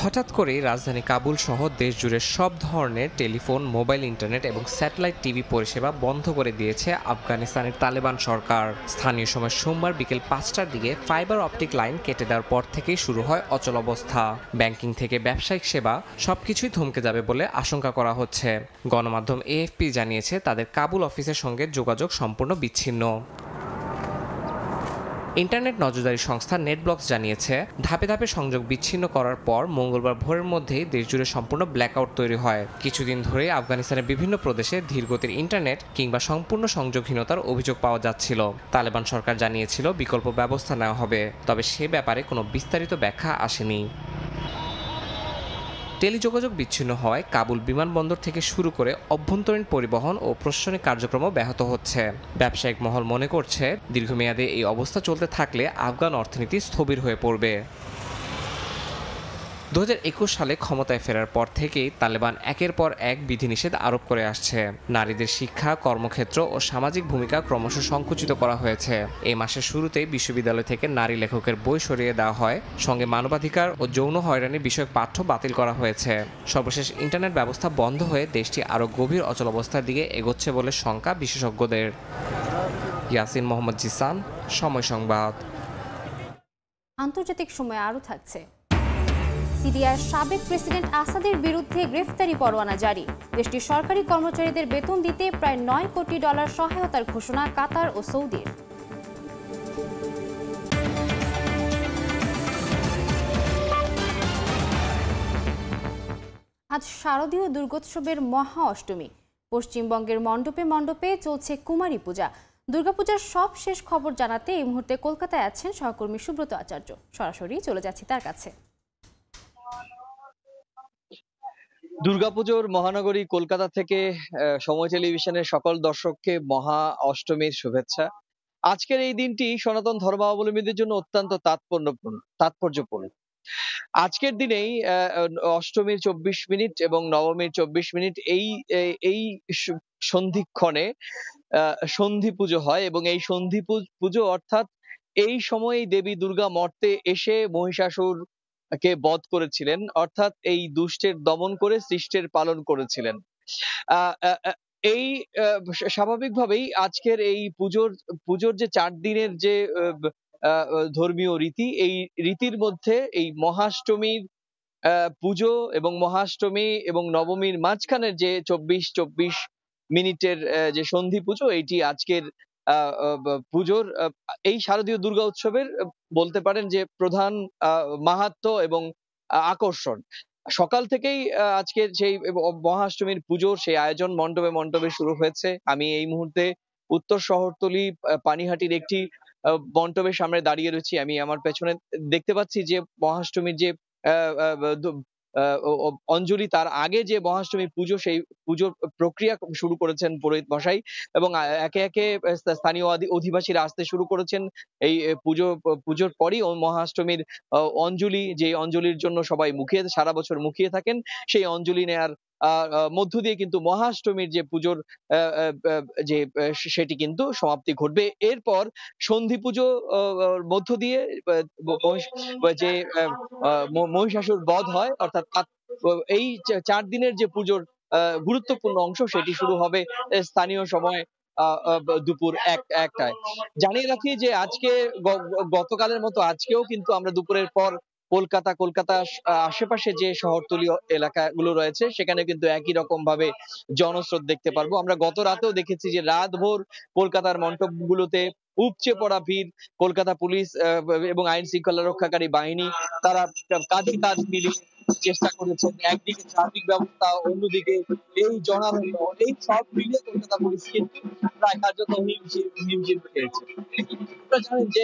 হঠাৎ করে রাজধানী কাবুল সহ দেশজুড়ে সব ধরনের টেলিফোন, মোবাইল, ইন্টারনেট এবং স্যাটেলাইট টিভি পরিষেবা বন্ধ করে দিয়েছে আফগানিস্তানের তালেবান সরকার। স্থানীয় সময় সোমবার বিকেল 5টার দিকে ফাইবার অপটিক লাইন কেটে দেওয়ার পর থেকেই শুরু হয় অচলাবস্থা। ব্যাংকিং থেকে ব্যবসায়িক সেবা সবকিছুই থমকে যাবে বলে আশঙ্কা করা হচ্ছে। গণমাধ্যম AFP জানিয়েছে, তাদের কাবুল অফিসের সঙ্গে যোগাযোগ সম্পূর্ণ বিচ্ছিন্ন। ইন্টারনেট নজরদারি সংস্থা নেটব্লকস জানিয়েছে, ধাপে ধাপে সংযোগ বিচ্ছিন্ন করার পর মঙ্গলবার ভোরের মধ্যেই দেশজুড়ে সম্পূর্ণ ব্ল্যাকআউট তৈরি হয়। কিছুদিন ধরে আফগানিস্তানের বিভিন্ন প্রদেশে ধীরগতির ইন্টারনেট কিংবা সম্পূর্ণ সংযোগহীনতার অভিযোগ পাওয়া যাচ্ছিল। তালেবান সরকার জানিয়েছিল বিকল্প ব্যবস্থা নেওয়া হবে, তবে সে ব্যাপারে কোনো বিস্তারিত ব্যাখ্যা আসেনি। টেলিযোগাযোগ বিচ্ছিন্ন হওয়ায় কাবুল বিমানবন্দর থেকে শুরু করে অভ্যন্তরীণ পরিবহন ও প্রশাসনিক কার্যক্রমও ব্যাহত হচ্ছে। ব্যবসায়িক মহল মনে করছে দীর্ঘমেয়াদে এই অবস্থা চলতে থাকলে আফগান অর্থনীতি স্থবির হয়ে পড়বে। 2021 সালে ক্ষমতায় ফেরার পর থেকেই তালেবান একের পর এক বিধিনিষেধ আরোপ করে আসছে। নারীদের শিক্ষা, কর্মক্ষেত্র ও সামাজিক ভূমিকা ক্রমশ সংকুচিত করা হয়েছে। এই মাসের শুরুতেই বিশ্ববিদ্যালয় থেকে নারী লেখকের বই সরিয়ে দেওয়া হয়, সঙ্গে মানবাধিকার ও যৌন হয়রানি বিষয়ক পাঠ্য বাতিল করা হয়েছে। সর্বশেষ ইন্টারনেট ব্যবস্থা বন্ধ হয়ে দেশটি আরও গভীর অচলাবস্থার দিকে এগোচ্ছে বলে শঙ্কা বিশেষজ্ঞদের। ইয়াসিন মোহাম্মদ জিসান, সময় সংবাদ। আন্তর্জাতিক সময় আরও থাকছে। সিরিয়ার সাবেক প্রেসিডেন্ট আসাদের বিরুদ্ধে গ্রেফতারি পরোয়ানা জারি। দেশটির সরকারি কর্মচারীদের বেতন দিতে প্রায় $9 কোটি সহায়তার ঘোষণা কাতার ও সৌদির। আজ শারদীয় দুর্গোৎসবের মহা অষ্টমী। পশ্চিমবঙ্গের মণ্ডপে মণ্ডপে চলছে কুমারী পূজা। দুর্গাপূজার সব শেষ খবর জানাতে এই মুহূর্তে কলকাতায় আছেন সহকর্মী সুব্রত আচার্য। সরাসরি চলে যাচ্ছি তার কাছে। দুর্গাপুজোর মহানগরী কলকাতা থেকে সময় টেলিভিশনের সকল দর্শককে মহা অষ্টমীর শুভেচ্ছা। আজকের এই দিনটি সনাতন ধর্মাবলম্বীদের জন্য অত্যন্ত তাৎপর্যপূর্ণ। আজকের দিনেই অষ্টমীর 24 মিনিট এবং নবমীর 24 মিনিট এই সন্ধিক্ষণে সন্ধি পুজো হয় এবং এই সন্ধি পুজো অর্থাৎ এই সময়েই দেবী দুর্গা মর্তে এসে মহিষাসুর কে বধ করেছিলেন, অর্থাৎ এই দুষ্টের দমন করে সৃষ্টের পালন করেছিলেন। এই স্বাভাবিকভাবেই আজকের এই পুজোর যে 4 দিনের যে ধর্মীয় রীতি, এই রীতির মধ্যে এই মহাষ্টমীর পুজো এবং মহাষ্টমী এবং নবমীর মাঝখানের যে 24 মিনিটের যে সন্ধি পুজো, এইটি আজকের পুজোর এই শারদীয় দুর্গা উৎসবের বলতে পারেন যে প্রধান মাহাত্ম্য এবং আকর্ষণ। সকাল থেকেই আজকের সেই মহাষ্টমীর পুজোর সেই আয়োজন মণ্ডপে মণ্ডপে শুরু হয়েছে। আমি এই মুহূর্তে উত্তর শহরতলি পানিহাটির একটি মণ্ডপের সামনে দাঁড়িয়ে রয়েছি। আমি আমার পেছনে দেখতে পাচ্ছি যে মহাষ্টমীর যে অঞ্জলি, তার আগে যে মহাষ্টমী পুজো, সেই পুজোর প্রক্রিয়া শুরু করেছেন পুরোহিত মশাই এবং একে একে স্থানীয় অধিবাসীরা আসতে শুরু করেছেন। এই পুজোর পরই মহাষ্টমীর অঞ্জলি, যে অঞ্জলির জন্য সবাই সারা বছর মুখিয়ে থাকেন, সেই অঞ্জলি নেয়ার মধ্য দিয়ে কিন্তু মহাষ্টমীর যে পুজোর যে সেটি কিন্তু সমাপ্তি ঘটবে। এরপর সন্ধি পুজো মধ্য দিয়ে যে মহিষাসুর বধ হয়, অর্থাৎ এই 4 দিনের যে পুজোর গুরুত্বপূর্ণ অংশ, সেটি শুরু হবে স্থানীয় সময় দুপুর 1টায়। জানিয়ে রাখি যে আজকে গতকালের মতো আজকেও কিন্তু আমরা দুপুরের পর কলকাতা আশেপাশে যে শহরতলীয় এলাকাগুলো রয়েছে সেখানে কিন্তু একই রকম ভাবে জনস্রোত দেখতে পারবো। আমরা গত রাতেও দেখেছি যে রাতভর কলকাতার মণ্ডপগুলোতে উপচে পড়া ভিড়। কলকাতা পুলিশ এবং আইন শৃঙ্খলা রক্ষাকারী বাহিনী তারা কাঁধে কাঁধ মিলিয়ে চেষ্টা করেছেন। একদিকে ট্রাফিক ব্যবস্থা, অন্যদিকে এই জনারণ্য, এই সব মিলে কলকাতা পুলিশ কিন্তু প্রায় কার্যত হিমশিম খেয়েছে। আপনারা জানেন যে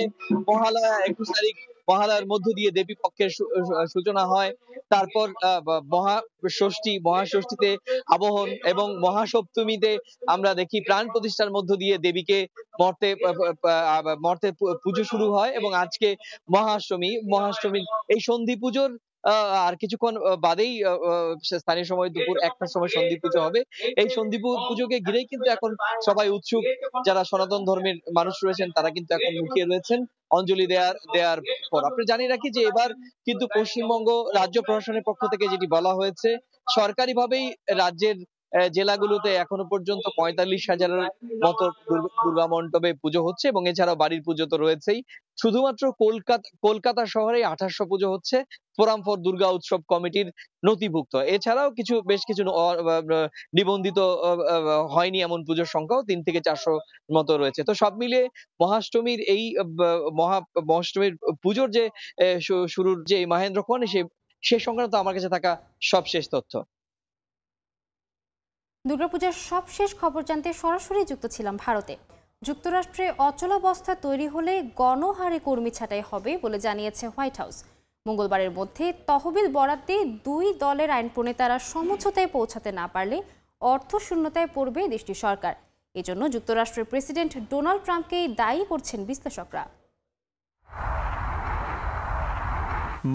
মহালয়া 21 তারিখ, মহালয়ার মধ্য দিয়ে দেবী পক্ষের সূচনা হয়। তারপর মহাষষ্ঠীতে আবহন এবং মহাসপ্তমীতে আমরা দেখি প্রাণ প্রতিষ্ঠার মধ্য দিয়ে দেবীকে মর্তে পুজো শুরু হয় এবং আজকে মহাষ্টমীর এই সন্ধি পুজোর আর কিছুক্ষণ বাদেই স্থানীয় সময় দুপুর 1টার সময় সন্ধি পুজো হবে। এই সন্ধি পুজোকে ঘিরেই কিন্তু এখন সবাই উৎসুক। যারা সনাতন ধর্মের মানুষ রয়েছেন তারা কিন্তু এখন মুখিয়ে রয়েছেন অঞ্জলি দেওয়ার পর। আপনি জানিয়ে রাখি যে এবার কিন্তু পশ্চিমবঙ্গ রাজ্য প্রশাসনের পক্ষ থেকে যেটি বলা হয়েছে, সরকারিভাবেই রাজ্যের জেলাগুলোতে এখনো পর্যন্ত 45,000-এর মতো দুর্গা মণ্ডপে পুজো হচ্ছে এবং এছাড়াও বাড়ির পুজো তো রয়েছেই। শুধুমাত্র কলকাতা শহরে 2800 পুজো হচ্ছে ফোরাম ফর দুর্গা উৎসব কমিটির নথিভুক্ত। এছাড়াও বেশ কিছু নিবন্ধিত হয়নি এমন পুজোর সংখ্যাও 3 থেকে 400 মতো রয়েছে। তো সব মিলিয়ে মহাষ্টমীর এই মহাষ্টমীর পুজোর যে শুরুর যে মহেন্দ্রক্ষণ, সে সংক্রান্ত আমার কাছে থাকা সবশেষ তথ্য। দুর্গাপূজার সবশেষ খবর জানতে সরাসরি যুক্ত ছিলাম ভারতে। যুক্তরাষ্ট্রে অচলাবস্থা তৈরি হলে গণহারে কর্মী ছাঁটাই হবে বলে জানিয়েছে হোয়াইট হাউস। মঙ্গলবারের মধ্যে তহবিল বরাদ্দে দুই দলের আইন প্রণেতারা সমঝোতায় পৌঁছাতে না পারলে অর্থশূন্যতায় পড়বে দেশটির সরকার। এজন্য যুক্তরাষ্ট্রের প্রেসিডেন্ট ডোনাল্ড ট্রাম্পকেই দায়ী করছেন বিশ্লেষকরা।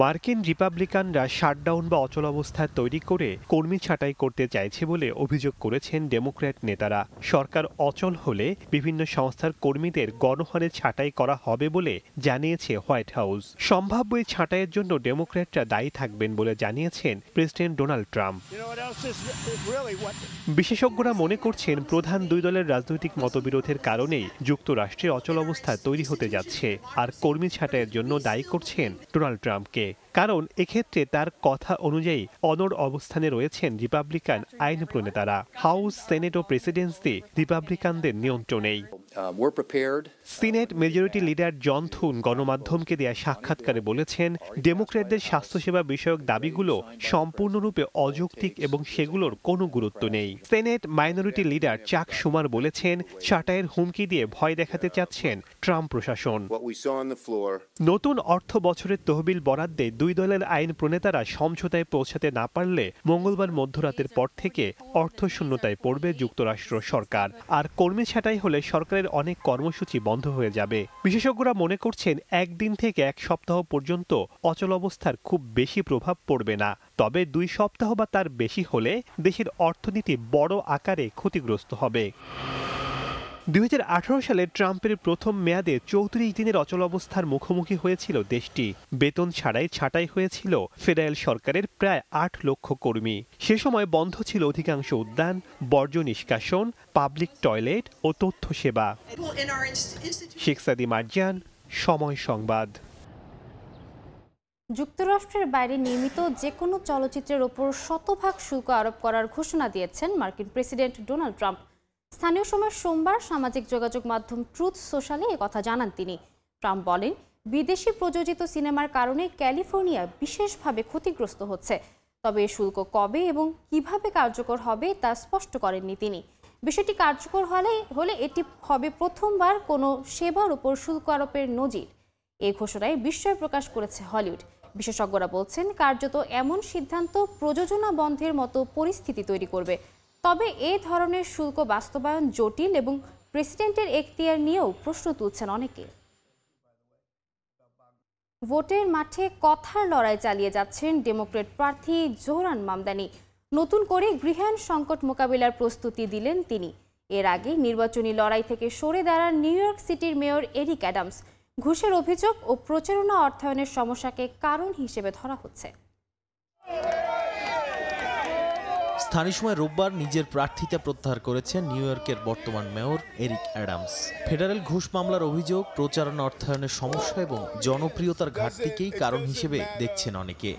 মার্কিন রিপাবলিকানরা শাটডাউন বা অচলাবস্থা তৈরি করে কর্মী ছাঁটাই করতে চাইছে বলে অভিযোগ করেছেন ডেমোক্র্যাট নেতারা। সরকার অচল হলে বিভিন্ন সংস্থার কর্মীদের গণহারে ছাঁটাই করা হবে বলে জানিয়েছে হোয়াইট হাউস। সম্ভাব্য এই ছাঁটাইয়ের জন্য ডেমোক্র্যাটরা দায়ী থাকবেন বলে জানিয়েছেন প্রেসিডেন্ট ডোনাল্ড ট্রাম্প। বিশেষজ্ঞরা মনে করছেন প্রধান দুই দলের রাজনৈতিক মতবিরোধের কারণেই যুক্তরাষ্ট্রে অচলাবস্থা তৈরি হতে যাচ্ছে, আর কর্মী ছাঁটাইয়ের জন্য দায়ী করছেন ডোনাল্ড ট্রাম্পকে। কারণ এক্ষেত্রে তার কথা অনুযায়ী অনড় অবস্থানে রয়েছেন রিপাবলিকান আইন প্রণেতারা। হাউস, সেনেট ও প্রেসিডেন্সি রিপাবলিকানদের নিয়ন্ত্রণেই। Senate majority leader John Thune গণমাধ্যমকে দেয়া সাক্ষাৎকারে বলেছেন, ডেমোক্র্যাটদের স্বাস্থ্যসেবা বিষয়ক দাবিগুলো সম্পূর্ণরূপে অযৌক্তিক এবং সেগুলোর কোনো গুরুত্ব নেই। সেনেট মাইনরিটি লিডার চাক শুমার বলেছেন, ছাঁটাইয়ের হুমকি দিয়ে ভয় দেখাতে চাচ্ছেন ট্রাম্প প্রশাসন। নতুন অর্থ বছরের তহবিল বরাদ্দে দুই দলের আইন প্রণেতারা সমঝোতায় পৌঁছাতে না পারলে মঙ্গলবার মধ্যরাতের পর থেকে অর্থশূন্যতায় পড়বে যুক্তরাষ্ট্র সরকার, আর কর্মী ছাঁটাই হলে সরকারের অনেক কর্মসূচি বন্ধ হয়ে যাবে। বিশেষজ্ঞরা মনে করছেন একদিন থেকে এক সপ্তাহ পর্যন্ত অচলাবস্থার খুব বেশি প্রভাব পড়বে না, তবে 2 সপ্তাহ বা তার বেশি হলে দেশের অর্থনীতি বড় আকারে ক্ষতিগ্রস্ত হবে। 2018 সালে ট্রাম্পের প্রথম মেয়াদে 34 দিনের অচলাবস্থার মুখোমুখি হয়েছিল দেশটি। বেতন ছাড়াই ছাঁটাই হয়েছিল ফেডারেল সরকারের প্রায় 8 লক্ষ কর্মী। সে সময় বন্ধ ছিল অধিকাংশ উদ্যান, বর্জ্য নিষ্কাশন, পাবলিক টয়লেট ও তথ্য সেবা। শেখ সাদি মার্জান, সময় সংবাদ। যুক্তরাষ্ট্রের বাইরে নির্মিত যে কোনো চলচ্চিত্রের ওপর 100% শুল্ক আরোপ করার ঘোষণা দিয়েছেন মার্কিন প্রেসিডেন্ট ডোনাল্ড ট্রাম্প। স্থানীয় সময় সোমবার সামাজিক যোগাযোগ মাধ্যম ট্রুথ সোশ্যালে একথা জানান তিনি। ট্রাম্প বলেন, বিদেশি প্রযোজিত সিনেমার কারণে ক্যালিফোর্নিয়া বিশেষভাবে ক্ষতিগ্রস্ত হচ্ছে, তবে এ শুল্ক কবে এবং কিভাবে কার্যকর হবে তা স্পষ্ট করেননি তিনি। বিষয়টি কার্যকর হলে এটি হবে প্রথমবার কোনো সেবার উপর শুল্ক আরোপের নজির। এই ঘোষণায় বিস্ময় প্রকাশ করেছে হলিউড। বিশেষজ্ঞরা বলছেন, কার্যত এমন সিদ্ধান্ত প্রযোজনা বন্ধের মতো পরিস্থিতি তৈরি করবে। তবে এ ধরনের শুল্ক বাস্তবায়ন জটিল এবং প্রেসিডেন্টের এখতিয়ার নিয়েও প্রশ্ন তুলছেন অনেকে। ভোটের মাঠে কথার লড়াই চালিয়ে যাচ্ছেন ডেমোক্র্যাট প্রার্থী জোহরান মামদানি। নতুন করে গৃহায়ণ সংকট মোকাবিলার প্রস্তুতি দিলেন তিনি। এর আগে নির্বাচনী লড়াই থেকে সরে দাঁড়ান নিউ ইয়র্ক সিটির মেয়র এরিক অ্যাডামস। ঘুষের অভিযোগ ও প্রচারণা অর্থায়নের সমস্যাকে কারণ হিসেবে ধরা হচ্ছে। স্থানীয় সময় রোববার নিজের প্রার্থিতা প্রত্যাহার করেছেন নিউ ইয়র্কের বর্তমান মেয়র এরিক অ্যাডামস। ফেডারেল ঘুষ মামলার অভিযোগ, প্রচারণা অর্থায়নের সমস্যা এবং জনপ্রিয়তার ঘাটতিকেই কারণ হিসেবে দেখছেন অনেকে।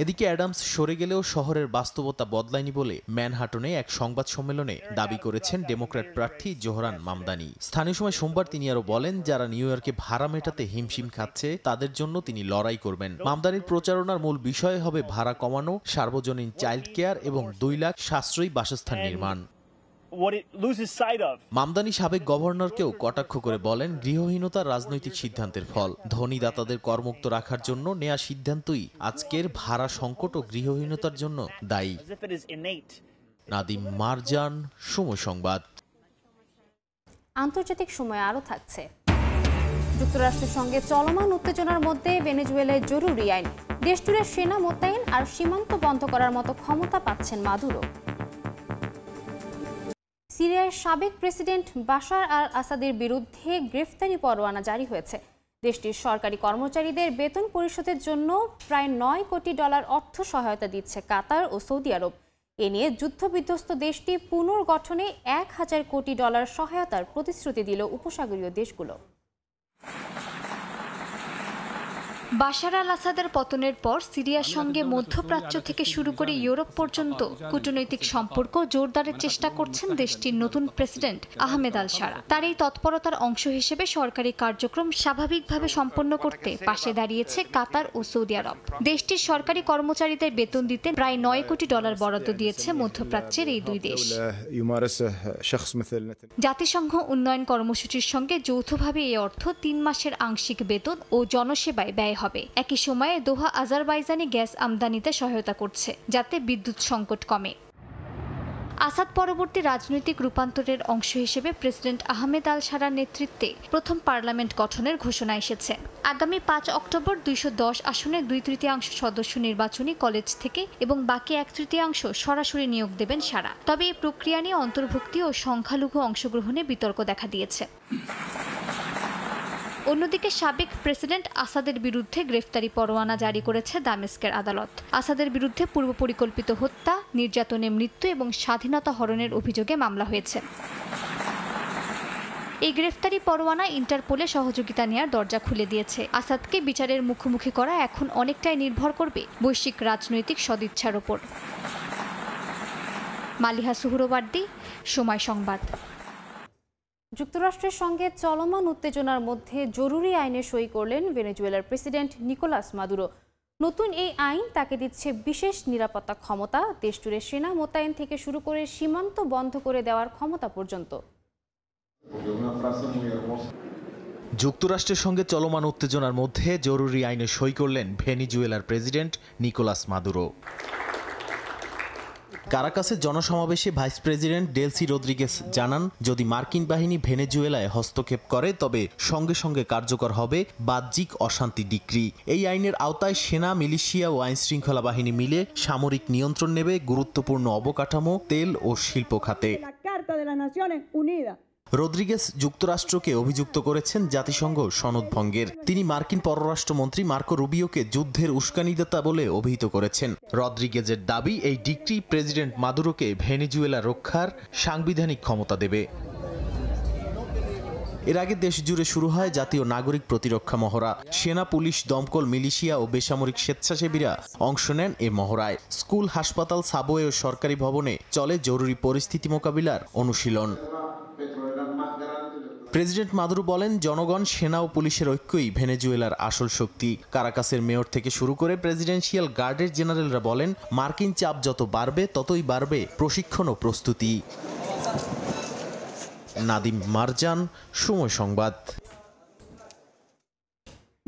এদিকে অ্যাডামস সরে গেলেও শহরের বাস্তবতা বদলায়নি বলে ম্যানহাটনে এক সংবাদ সম্মেলনে দাবি করেছেন ডেমোক্র্যাট প্রার্থী জোহরান মামদানি। স্থানীয় সময় সোমবার তিনি আরো বলেন, যারা নিউ ইয়র্কে ভাড়া মেটাতে হিমশিম খাচ্ছে তাদের জন্য তিনি লড়াই করবেন। মামদানির প্রচারণার মূল বিষয় হবে ভাড়া কমানো, সার্বজনীন চাইল্ড কেয়ার এবং 2 লাখ সাশ্রয়ী বাসস্থান নির্মাণ। মামদানি সাবেক গভর্নরকেও কটাক্ষ করে বলেন, গৃহহীনতা রাজনৈতিক সিদ্ধান্তের ফল। ধনী দাতাদের করমুক্ত রাখার জন্য নেয়া সিদ্ধান্তই আজকের ভাড়া সংকট ও গৃহহীনতার জন্য দায়ী। নাদিম মারজান, সময় সংবাদ। আন্তর্জাতিক সময় আরও থাকছে। যুক্তরাষ্ট্রের সঙ্গে চলমান উত্তেজনার মধ্যে ভেনেজুয়েলায় জরুরি আইন। দেশজুড়ে সেনা মোতায়েন আর সীমান্ত বন্ধ করার মতো ক্ষমতা পাচ্ছেন মাদুরো। সিরিয়ার সাবেক প্রেসিডেন্ট বাশার আল আসাদের বিরুদ্ধে গ্রেফতারি পরোয়ানা জারি হয়েছে। দেশটির সরকারি কর্মচারীদের বেতন পরিশোধের জন্য প্রায় $9 কোটি অর্থ সহায়তা দিচ্ছে কাতার ও সৌদি আরব। এ নিয়ে যুদ্ধবিধ্বস্ত দেশটি পুনর্গঠনে $1000 কোটি সহায়তার প্রতিশ্রুতি দিল উপসাগরীয় দেশগুলো। বাশার আল আসাদের পতনের পর সিরিয়ার সঙ্গে মধ্যপ্রাচ্য থেকে শুরু করে ইউরোপ পর্যন্ত কূটনৈতিক সম্পর্ক জোরদারের চেষ্টা করছেন দেশটির নতুন প্রেসিডেন্ট আহমেদ আল শারা। তার এই তৎপরতার অংশ হিসেবে সরকারি কার্যক্রম স্বাভাবিকভাবে সম্পন্ন করতে পাশে দাঁড়িয়েছে কাতার ও সৌদি আরব। দেশটির সরকারি কর্মচারীদের বেতন দিতে প্রায় $9 কোটি বরাদ্দ দিয়েছে মধ্যপ্রাচ্যের এই দুই দেশ। জাতিসংঘ উন্নয়ন কর্মসূচির সঙ্গে যৌথভাবে এই অর্থ 3 মাসের আংশিক বেতন ও জনসেবায় ব্যয় হবে। একই সময়ে দোহা আজারবাইজানি গ্যাস আমদানিতে সহায়তা করছে, যাতে বিদ্যুৎ সংকট কমে। আসাদ পরবর্তী রাজনৈতিক রূপান্তরের অংশ হিসেবে প্রেসিডেন্ট আহমেদ আল শারার নেতৃত্বে প্রথম পার্লামেন্ট গঠনের ঘোষণা এসেছে। আগামী 5 অক্টোবর 210 আসনে 2/3 সদস্য নির্বাচনী কলেজ থেকে এবং বাকি 1/3 সরাসরি নিয়োগ দেবেন শারা। তবে এই প্রক্রিয়া নিয়ে অন্তর্ভুক্তি ও সংখ্যালঘু অংশগ্রহণে বিতর্ক দেখা দিয়েছে। অন্যদিকে সাবেক প্রেসিডেন্ট আসাদের বিরুদ্ধে গ্রেফতারি পরোয়ানা জারি করেছে দামেস্কের আদালত। আসাদের বিরুদ্ধে পূর্ব পরিকল্পিত হত্যা, নির্যাতনে মৃত্যু এবং স্বাধীনতা হরণের অভিযোগে মামলা হয়েছে। এই গ্রেফতারি পরোয়ানা ইন্টারপোলে সহযোগিতা নেওয়ার দরজা খুলে দিয়েছে। আসাদকে বিচারের মুখোমুখি করা এখন অনেকটাই নির্ভর করবে বৈশ্বিক রাজনৈতিক সদিচ্ছার ওপর। মালিহা সুহরওয়ার্দী, সময় সংবাদ। যুক্তরাষ্ট্রের সঙ্গে চলমান উত্তেজনার মধ্যে জরুরি আইনে সই করলেন ভেনেজুয়েলার প্রেসিডেন্ট নিকোলাস মাদুরো। নতুন এই আইন তাকে দিচ্ছে বিশেষ নিরাপত্তা ক্ষমতা, দেশজুড়ে সেনা মোতায়েন থেকে শুরু করে সীমান্ত বন্ধ করে দেওয়ার ক্ষমতা পর্যন্ত। যুক্তরাষ্ট্রের সঙ্গে চলমান উত্তেজনার মধ্যে জরুরি আইনে সই করলেন ভেনেজুয়েলার প্রেসিডেন্ট নিকোলাস মাদুরো। কারাকাসের জনসমাবেশে ভাইস প্রেসিডেন্ট ডেলসি রদ্রিগেস জানান, যদি মার্কিন বাহিনী ভেনেজুয়েলায় হস্তক্ষেপ করে তবে সঙ্গে সঙ্গে কার্যকর হবে বাহ্যিক অশান্তি ডিক্রি। এই আইনের আওতায় সেনা, মিলিশিয়া ও আইনশৃঙ্খলা বাহিনী মিলে সামরিক নিয়ন্ত্রণ নেবে গুরুত্বপূর্ণ অবকাঠামো, তেল ও শিল্প খাতে। রদ্রিগেস যুক্তরাষ্ট্রকে অভিযুক্ত করেছেন জাতিসংঘ সনদ ভঙ্গের। তিনি মার্কিন পররাষ্ট্রমন্ত্রী মার্কো রুবিওকে যুদ্ধের উস্কানিদাতা বলে অভিহিত করেছেন। রদ্রিগেজের দাবি, এই ডিক্রি প্রেসিডেন্ট মাদুরোকে ভেনেজুয়েলা রক্ষার সাংবিধানিক ক্ষমতা দেবে। এর আগে দেশ জুড়ে শুরু হয় জাতীয় নাগরিক প্রতিরক্ষা মহড়া। সেনা, পুলিশ, দমকল, মিলিশিয়া ও বেসামরিক স্বেচ্ছাসেবীরা অংশ নেন এ মহড়ায়। স্কুল, হাসপাতাল, সাবওয়ে ও সরকারি ভবনে চলে জরুরি পরিস্থিতি মোকাবিলার অনুশীলন। প্রেসিডেন্ট মাদুরো বলেন, জনগণ, সেনা ও পুলিশের ঐক্যই ভেনেজুয়েলার আসল শক্তি। কারাকাসের মেয়র থেকে শুরু করে প্রেসিডেন্সিয়াল গার্ডের জেনারেলরা বলেন, মার্কিন চাপ যত বাড়বে ততই বাড়বে প্রশিক্ষণ ও প্রস্তুতি। নাদিম মারজান, সময় সংবাদ।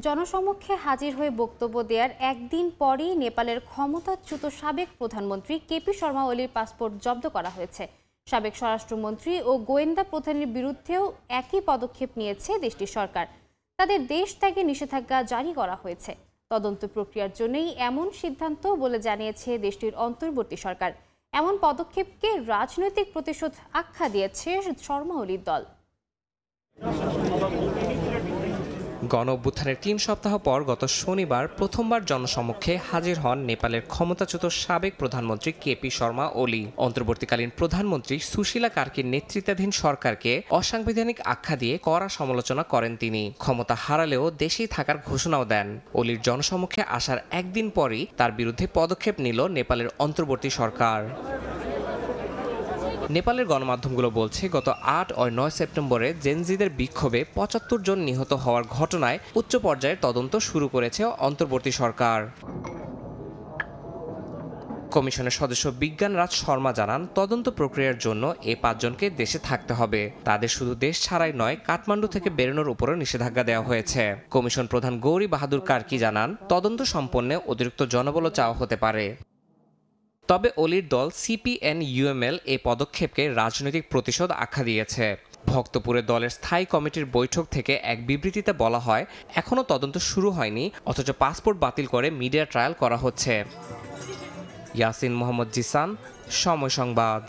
জনসমক্ষে হাজির হয়ে বক্তব্য দেওয়ার একদিন পরই নেপালের ক্ষমতাচ্যুত সাবেক প্রধানমন্ত্রী কেপি শর্মা ওলির পাসপোর্ট জব্দ করা হয়েছে। সাবেক স্বরাষ্ট্রমন্ত্রী ও গোয়েন্দা প্রধানের বিরুদ্ধেও একই পদক্ষেপ নিয়েছে দেশটির সরকার। তাদের দেশ ত্যাগে নিষেধাজ্ঞা জারি করা হয়েছে। তদন্ত প্রক্রিয়ার জন্যই এমন সিদ্ধান্ত বলে জানিয়েছে দেশটির অন্তর্বর্তী সরকার। এমন পদক্ষেপকে রাজনৈতিক প্রতিশোধ আখ্যা দিয়েছে শর্মা ওলির দল। গণ অভ্যুত্থানের 3 সপ্তাহ পর গত শনিবার প্রথমবার জনসমক্ষে হাজির হন নেপালের ক্ষমতাচ্যুত সাবেক প্রধানমন্ত্রী কেপি শর্মা ওলি। অন্তর্বর্তীকালীন প্রধানমন্ত্রী সুশীলা কার্কির নেতৃত্বাধীন সরকারকে অসাংবিধানিক আখ্যা দিয়ে কড়া সমালোচনা করেন তিনি। ক্ষমতা হারালেও দেশেই থাকার ঘোষণাও দেন। ওলির জনসমক্ষে আসার একদিন পরই তার বিরুদ্ধে পদক্ষেপ নিল নেপালের অন্তর্বর্তী সরকার। নেপালের গণমাধ্যমগুলো বলছে, গত 8 ও 9 সেপ্টেম্বরে জেনজিদের বিক্ষোভে 75 জন নিহত হওয়ার ঘটনায় উচ্চ পর্যায়ের তদন্ত শুরু করেছে অন্তর্বর্তী সরকার। কমিশনের সদস্য বিজ্ঞানরাজ শর্মা জানান, তদন্ত প্রক্রিয়ার জন্য এই 5 জনকে দেশে থাকতে হবে। তাদের শুধু দেশ ছাড়াই নয়, কাঠমান্ডু থেকে বেরোনোর উপরও নিষেধাজ্ঞা দেওয়া হয়েছে। কমিশন প্রধান গৌরী বাহাদুর কার্কি জানান, তদন্ত সম্পন্নে অতিরিক্ত জনবলও চাওয়া হতে পারে। তবে ওলির দল CPN-UML এই পদক্ষেপকে রাজনৈতিক প্রতিশোধ আখ্যা দিয়েছে। ভক্তপুরে দলের স্থায়ী কমিটির বৈঠক থেকে এক বিবৃতিতে বলা হয়, এখনও তদন্ত শুরু হয়নি, অথচ পাসপোর্ট বাতিল করে মিডিয়া ট্রায়াল করা হচ্ছে। ইয়াসিন মোহাম্মদ জিসান, সময় সংবাদ।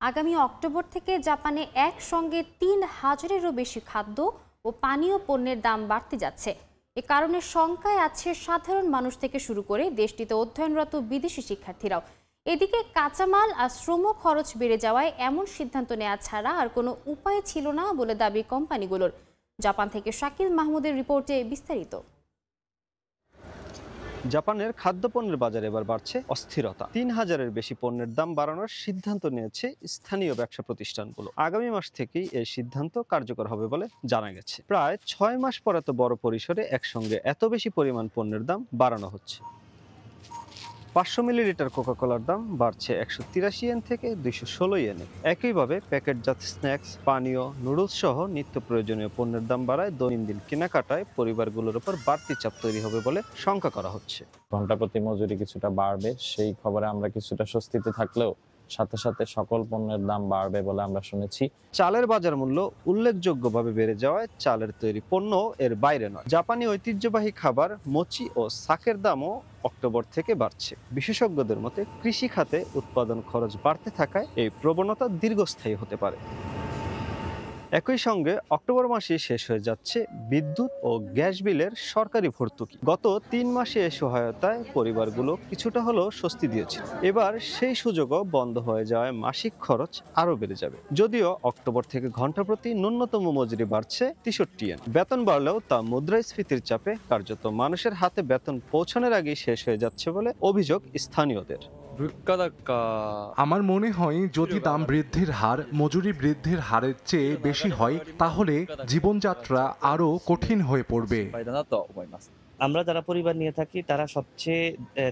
আগামী অক্টোবর থেকে জাপানে একসঙ্গে 3000-এরও বেশি খাদ্য ও পানীয় পণ্যের দাম বাড়তে যাচ্ছে। এ কারণে শঙ্কায় আছে সাধারণ মানুষ থেকে শুরু করে দেশটিতে অধ্যয়নরত বিদেশি শিক্ষার্থীরাও। এদিকে কাঁচামাল আর শ্রম খরচ বেড়ে যাওয়ায় এমন সিদ্ধান্ত নেওয়া ছাড়া আর কোনো উপায় ছিল না বলে দাবি কোম্পানিগুলোর। জাপান থেকে শাকিল মাহমুদের রিপোর্টে বিস্তারিত। জাপানের খাদ্যপণ্যের বাজারে এবার বাড়ছে অস্থিরতা। ৩,০০০-এর বেশি পণ্যের দাম বাড়ানোর সিদ্ধান্ত নিয়েছে স্থানীয় ব্যবসা প্রতিষ্ঠানগুলো। আগামী মাস থেকেই এই সিদ্ধান্ত কার্যকর হবে বলে জানা গেছে। প্রায় ৬ মাস পর এত বড় পরিসরে একসঙ্গে এত বেশি পরিমাণ পণ্যের দাম বাড়ানো হচ্ছে। ৫০০ মিলিলিটার কোকাকোলার দাম বাড়ছে ১৮৩ ইয়েন থেকে ২১৬ ইয়েনে। একইভাবে প্যাকেটজাত স্ন্যাক্স, পানীয়, নুডলস সহ নিত্য প্রয়োজনীয় পণ্যের দাম বাড়ায় দৈনন্দিন কেনাকাটায় পরিবারগুলোর উপর বাড়তি চাপ তৈরি হবে বলে শঙ্কা করা হচ্ছে। ঘন্টা প্রতি মজুরি কিছুটা বাড়বে, সেই খবরে আমরা কিছুটা স্বস্তিতে থাকলেও সাথে সাথে সকল পণ্যের দাম বাড়বে বলে আমরা শুনেছি। চালের বাজার মূল্য উল্লেখযোগ্যভাবে বেড়ে যাওয়ায় চালের তৈরি পণ্য এর বাইরে নয়। জাপানি ঐতিহ্যবাহী খাবার মোচি ও সাকের দামও অক্টোবর থেকে বাড়ছে। বিশেষজ্ঞদের মতে কৃষি খাতে উৎপাদন খরচ বাড়তে থাকায় এই প্রবণতা দীর্ঘস্থায়ী হতে পারে। একই সঙ্গে অক্টোবর মাসে শেষ হয়ে যাচ্ছে বিদ্যুৎ ও গ্যাস বিলের সরকারি ভর্তুকি। গত ৩ মাসে এই সহায়তায় পরিবারগুলো কিছুটা হলেও স্বস্তি দিয়েছিল। এবার সেই সুযোগও বন্ধ হয়ে যাওয়ায় মাসিক খরচ আরও বেড়ে যাবে। যদিও অক্টোবর থেকে ঘন্টা প্রতি ন্যূনতম মজুরি বাড়ছে ৬৩ ইয়েন। বেতন বাড়লেও তা মুদ্রাস্ফীতির চাপে কার্যত মানুষের হাতে বেতন পৌঁছানোর আগেই শেষ হয়ে যাচ্ছে বলে অভিযোগ স্থানীয়দের। আমার মনে হয় যদি দাম বৃদ্ধির হার মজুরি বৃদ্ধির হারের চেয়ে বেশি হয় তাহলে জীবনযাত্রা আরো কঠিন হয়ে পড়বে। আমরা যারা পরিবার নিয়ে থাকি তারা সবচেয়ে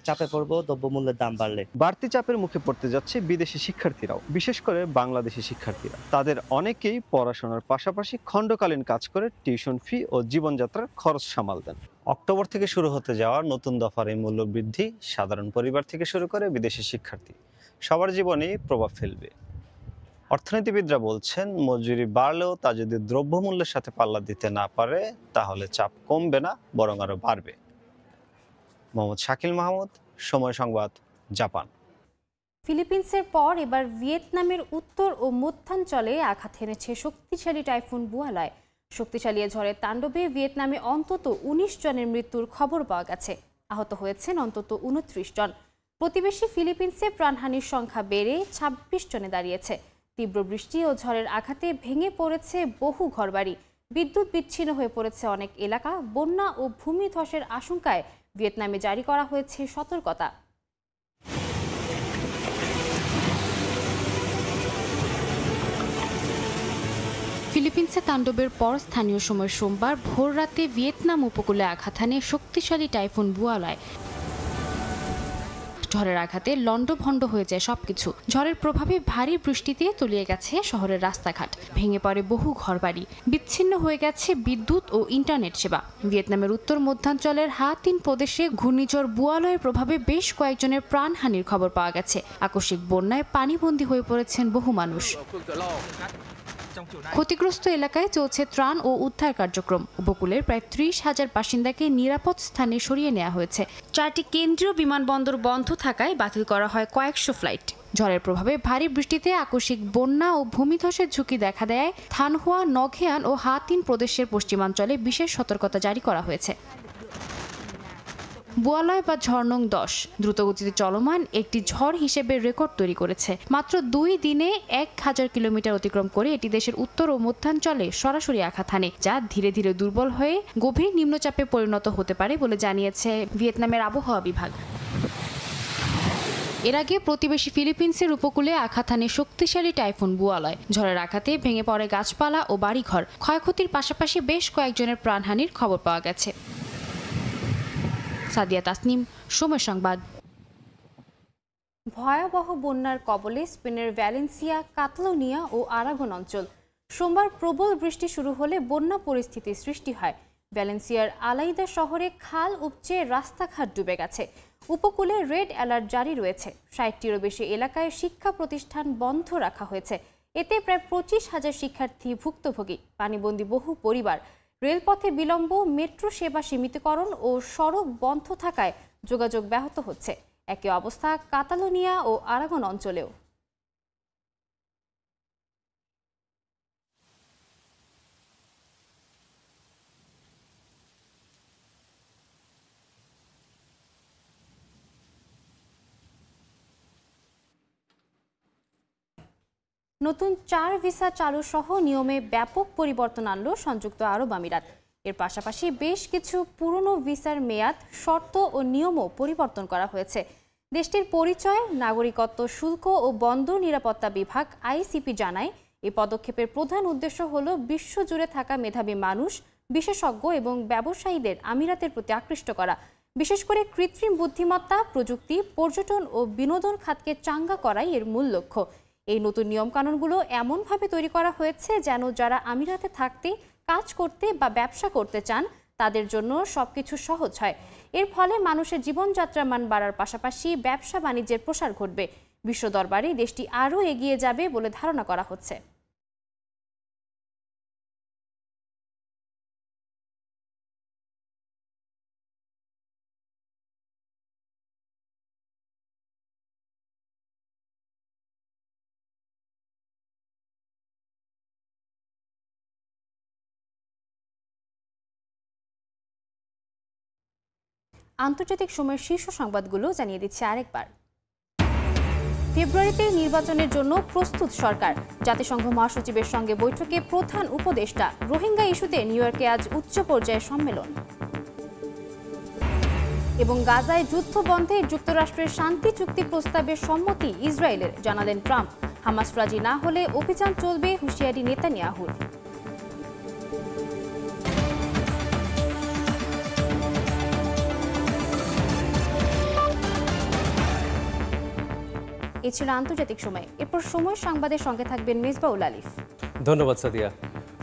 চাপে পড়বো দ্রব্যমূল্যের দাম বাড়লে। বাড়তি চাপের মুখে পড়তে যাচ্ছে বিদেশি শিক্ষার্থীরাও, বিশেষ করে বাংলাদেশি শিক্ষার্থীরা। তাদের অনেকেই পড়াশোনার পাশাপাশি খণ্ডকালীন কাজ করে টিউশন ফি ও জীবনযাত্রার খরচ সামাল দেন। অক্টোবর থেকে শুরু হতে যাওয়া নতুন দফার এই মূল্য বৃদ্ধি সাধারণ পরিবার থেকে শুরু করে বিদেশি শিক্ষার্থী সবার জীবনেই প্রভাব ফেলবে। অর্থনীতিবিদরা বলছেন মজুরি বাড়লেও তা যদি দ্রব্যমূল্যের সাথে পাল্লা দিতে না পারে তাহলে চাপ কমবে না, বরং আরো বাড়বে। মোহাম্মদ শাকিল মাহমুদ, সময় সংবাদ, জাপান। ফিলিপিন্সের পর এবার ভিয়েতনামের উত্তর ও মধ্যাঞ্চলে আঘাত হেনেছে শক্তিশালী টাইফুন বুয়ালয়। শক্তিশালী ঝড়ের তাণ্ডবে ভিয়েতনামে অন্তত ১৯ জনের মৃত্যুর খবর পাওয়া গেছে। আহত হয়েছেন অন্তত ২৯ জন। প্রতিবেশী ফিলিপিন্সে প্রাণহানির সংখ্যা বেড়ে ২৬ জনে দাঁড়িয়েছে। তীব্র বৃষ্টি ও ঝড়ের আঘাতে ভেঙে পড়েছে বহু ঘরবাড়ি, বিদ্যুৎ বিচ্ছিন্ন হয়ে পড়েছে অনেক এলাকা। বন্যা ও ভূমিধসের আশঙ্কায় ভিয়েতনামে জারি করা হয়েছে সতর্কতা। ফিলিপিন্সে তাণ্ডবের পর স্থানীয় সময় সোমবার ভোররাতে ভিয়েতনাম উপকূলে আঘাত হানে শক্তিশালী টাইফুন বুয়ালয়। ঝড়ের আঘাতে লণ্ডভণ্ড হয়ে যায় সবকিছু। ঝড়ের প্রভাবে ভারী বৃষ্টিতে তলিয়ে গেছে শহরের রাস্তাঘাট, ভেঙে পড়ে বহু ঘরবাড়ি, বিচ্ছিন্ন হয়ে গেছে বিদ্যুৎ ও ইন্টারনেট সেবা। ভিয়েতনামের উত্তর মধ্যাঞ্চলের হা তিন প্রদেশে ঘূর্ণিঝড় বুয়ালয়ের প্রভাবে বেশ কয়েকজনের প্রাণহানির খবর পাওয়া গেছে। আকস্মিক বন্যায় পানিবন্দী হয়ে পড়েছেন বহু মানুষ। ক্ষতিগ্রস্ত এলাকায় চলছে ত্রাণ ও উদ্ধার কার্যক্রম। উপকূলের প্রায় ৩০,০০০ বাসিন্দাকে নিরাপদ স্থানে সরিয়ে নেওয়া হয়েছে। ৪টি কেন্দ্রীয় বিমানবন্দর বন্ধ থাকায় বাতিল করা হয় কয়েকশো ফ্লাইট। ঝড়ের প্রভাবে ভারী বৃষ্টিতে আকস্মিক বন্যা ও ভূমিধসের ঝুঁকি দেখা দেয় থানহুয়া, নঘেয়ান ও হা তিন প্রদেশের পশ্চিমাঞ্চলে বিশেষ সতর্কতা জারি করা হয়েছে। বুয়ালয় বা ঝড় নং ১০ দ্রুতগতিতে চলমান একটি ঝড় হিসেবে রেকর্ড তৈরি করেছে। মাত্র ২ দিনে ১,০০০ কিলোমিটার অতিক্রম করে এটি দেশের উত্তর ও মধ্যাঞ্চলে সরাসরি আঘাত হানে, যা ধীরে ধীরে দুর্বল হয়ে গভীর নিম্নচাপে পরিণত হতে পারে বলে জানিয়েছে ভিয়েতনামের আবহাওয়া বিভাগ। এর আগে প্রতিবেশী ফিলিপিন্সের উপকূলে আঘাত হানে শক্তিশালী টাইফুন বুয়ালয়। ঝড়ের আঘাতে ভেঙে পড়ে গাছপালা ও বাড়িঘর। ক্ষয়ক্ষতির পাশাপাশি বেশ কয়েকজনের প্রাণহানির খবর পাওয়া গেছে। সাদিয়া তাসনিম, সময় সংবাদ। ভয়াবহ বন্যার কবলে স্পেনের ভ্যালেন্সিয়া, কাতালোনিয়া ও আরাগন অঞ্চল। সোমবার প্রবল বৃষ্টি শুরু হলে বন্যা পরিস্থিতির সৃষ্টি হয়। ভ্যালেন্সিয়ার আলাইদা শহরে খাল উপচে রাস্তাঘাট ডুবে গেছে। উপকূলে রেড অ্যালার্ট জারি রয়েছে। ৬০টিরও বেশি এলাকায় শিক্ষা প্রতিষ্ঠান বন্ধ রাখা হয়েছে। এতে প্রায় ২৫,০০০ শিক্ষার্থী ভুক্তভোগী, পানিবন্দী বহু পরিবার। রেলপথে বিলম্ব, মেট্রো সেবা সীমিতকরণ ও সড়ক বন্ধ থাকায় যোগাযোগ ব্যাহত হচ্ছে। একই অবস্থা কাতালোনিয়া ও আরাগন অঞ্চলেও। নতুন 4 ভিসা চালু সহ নিয়মে ব্যাপক পরিবর্তন আনল সংযুক্ত আরব আমিরাত। এর পাশাপাশি বেশ কিছু পুরনো ভিসার মেয়াদ, শর্ত ও নিয়মও পরিবর্তন করা হয়েছে। দেশটির পরিচয়, নাগরিকত্ব শুল্ক ও বন্দর নিরাপত্তা বিভাগ আইসিপি জানায়, এই পদক্ষেপের প্রধান উদ্দেশ্য হল বিশ্বজুড়ে থাকা মেধাবী মানুষ, বিশেষজ্ঞ এবং ব্যবসায়ীদের আমিরাতের প্রতি আকৃষ্ট করা। বিশেষ করে কৃত্রিম বুদ্ধিমত্তা, প্রযুক্তি, পর্যটন ও বিনোদন খাতকে চাঙ্গা করাই এর মূল লক্ষ্য। এই নতুন নিয়মকানুনগুলো এমনভাবে তৈরি করা হয়েছে যেন যারা আমিরাতে থাকতে, কাজ করতে বা ব্যবসা করতে চান তাদের জন্য সবকিছু সহজ হয়। এর ফলে মানুষের জীবনযাত্রার মান বাড়ার পাশাপাশি ব্যবসা বাণিজ্যের প্রসার ঘটবে। বিশ্ব দরবারে দেশটি আরও এগিয়ে যাবে বলে ধারণা করা হচ্ছে। আন্তর্জাতিক সময়ের শীর্ষ সংবাদগুলো জানিয়ে দিচ্ছে আরেকবার। ফেব্রুয়ারিতে নির্বাচনের জন্য প্রস্তুত সরকার। জাতিসংঘ মহাসচিবের সঙ্গে বৈঠকে প্রধান উপদেষ্টা। রোহিঙ্গা ইস্যুতে নিউ ইয়র্কে আজ উচ্চ পর্যায়ের সম্মেলন। এবং গাজায় যুদ্ধ বন্ধে যুক্তরাষ্ট্রের শান্তি চুক্তি প্রস্তাবের সম্মতি ইসরায়েলের, জানালেন ট্রাম্প। হামাস রাজি না হলে অভিযান চলবে, হুঁশিয়ারি নেতানিয়াহুর। এ ছিল আন্তর্জাতিক সময়। এরপর সময় সংবাদের সঙ্গে থাকবেন মেজবাউল আলিফ। ধন্যবাদ সাদিয়া।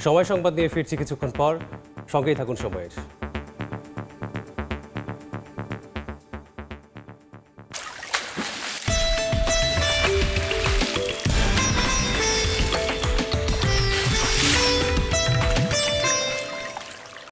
সময় সংবাদ নিয়ে ফিরছি কিছুক্ষণ পর, সঙ্গেই থাকুন সময়ের।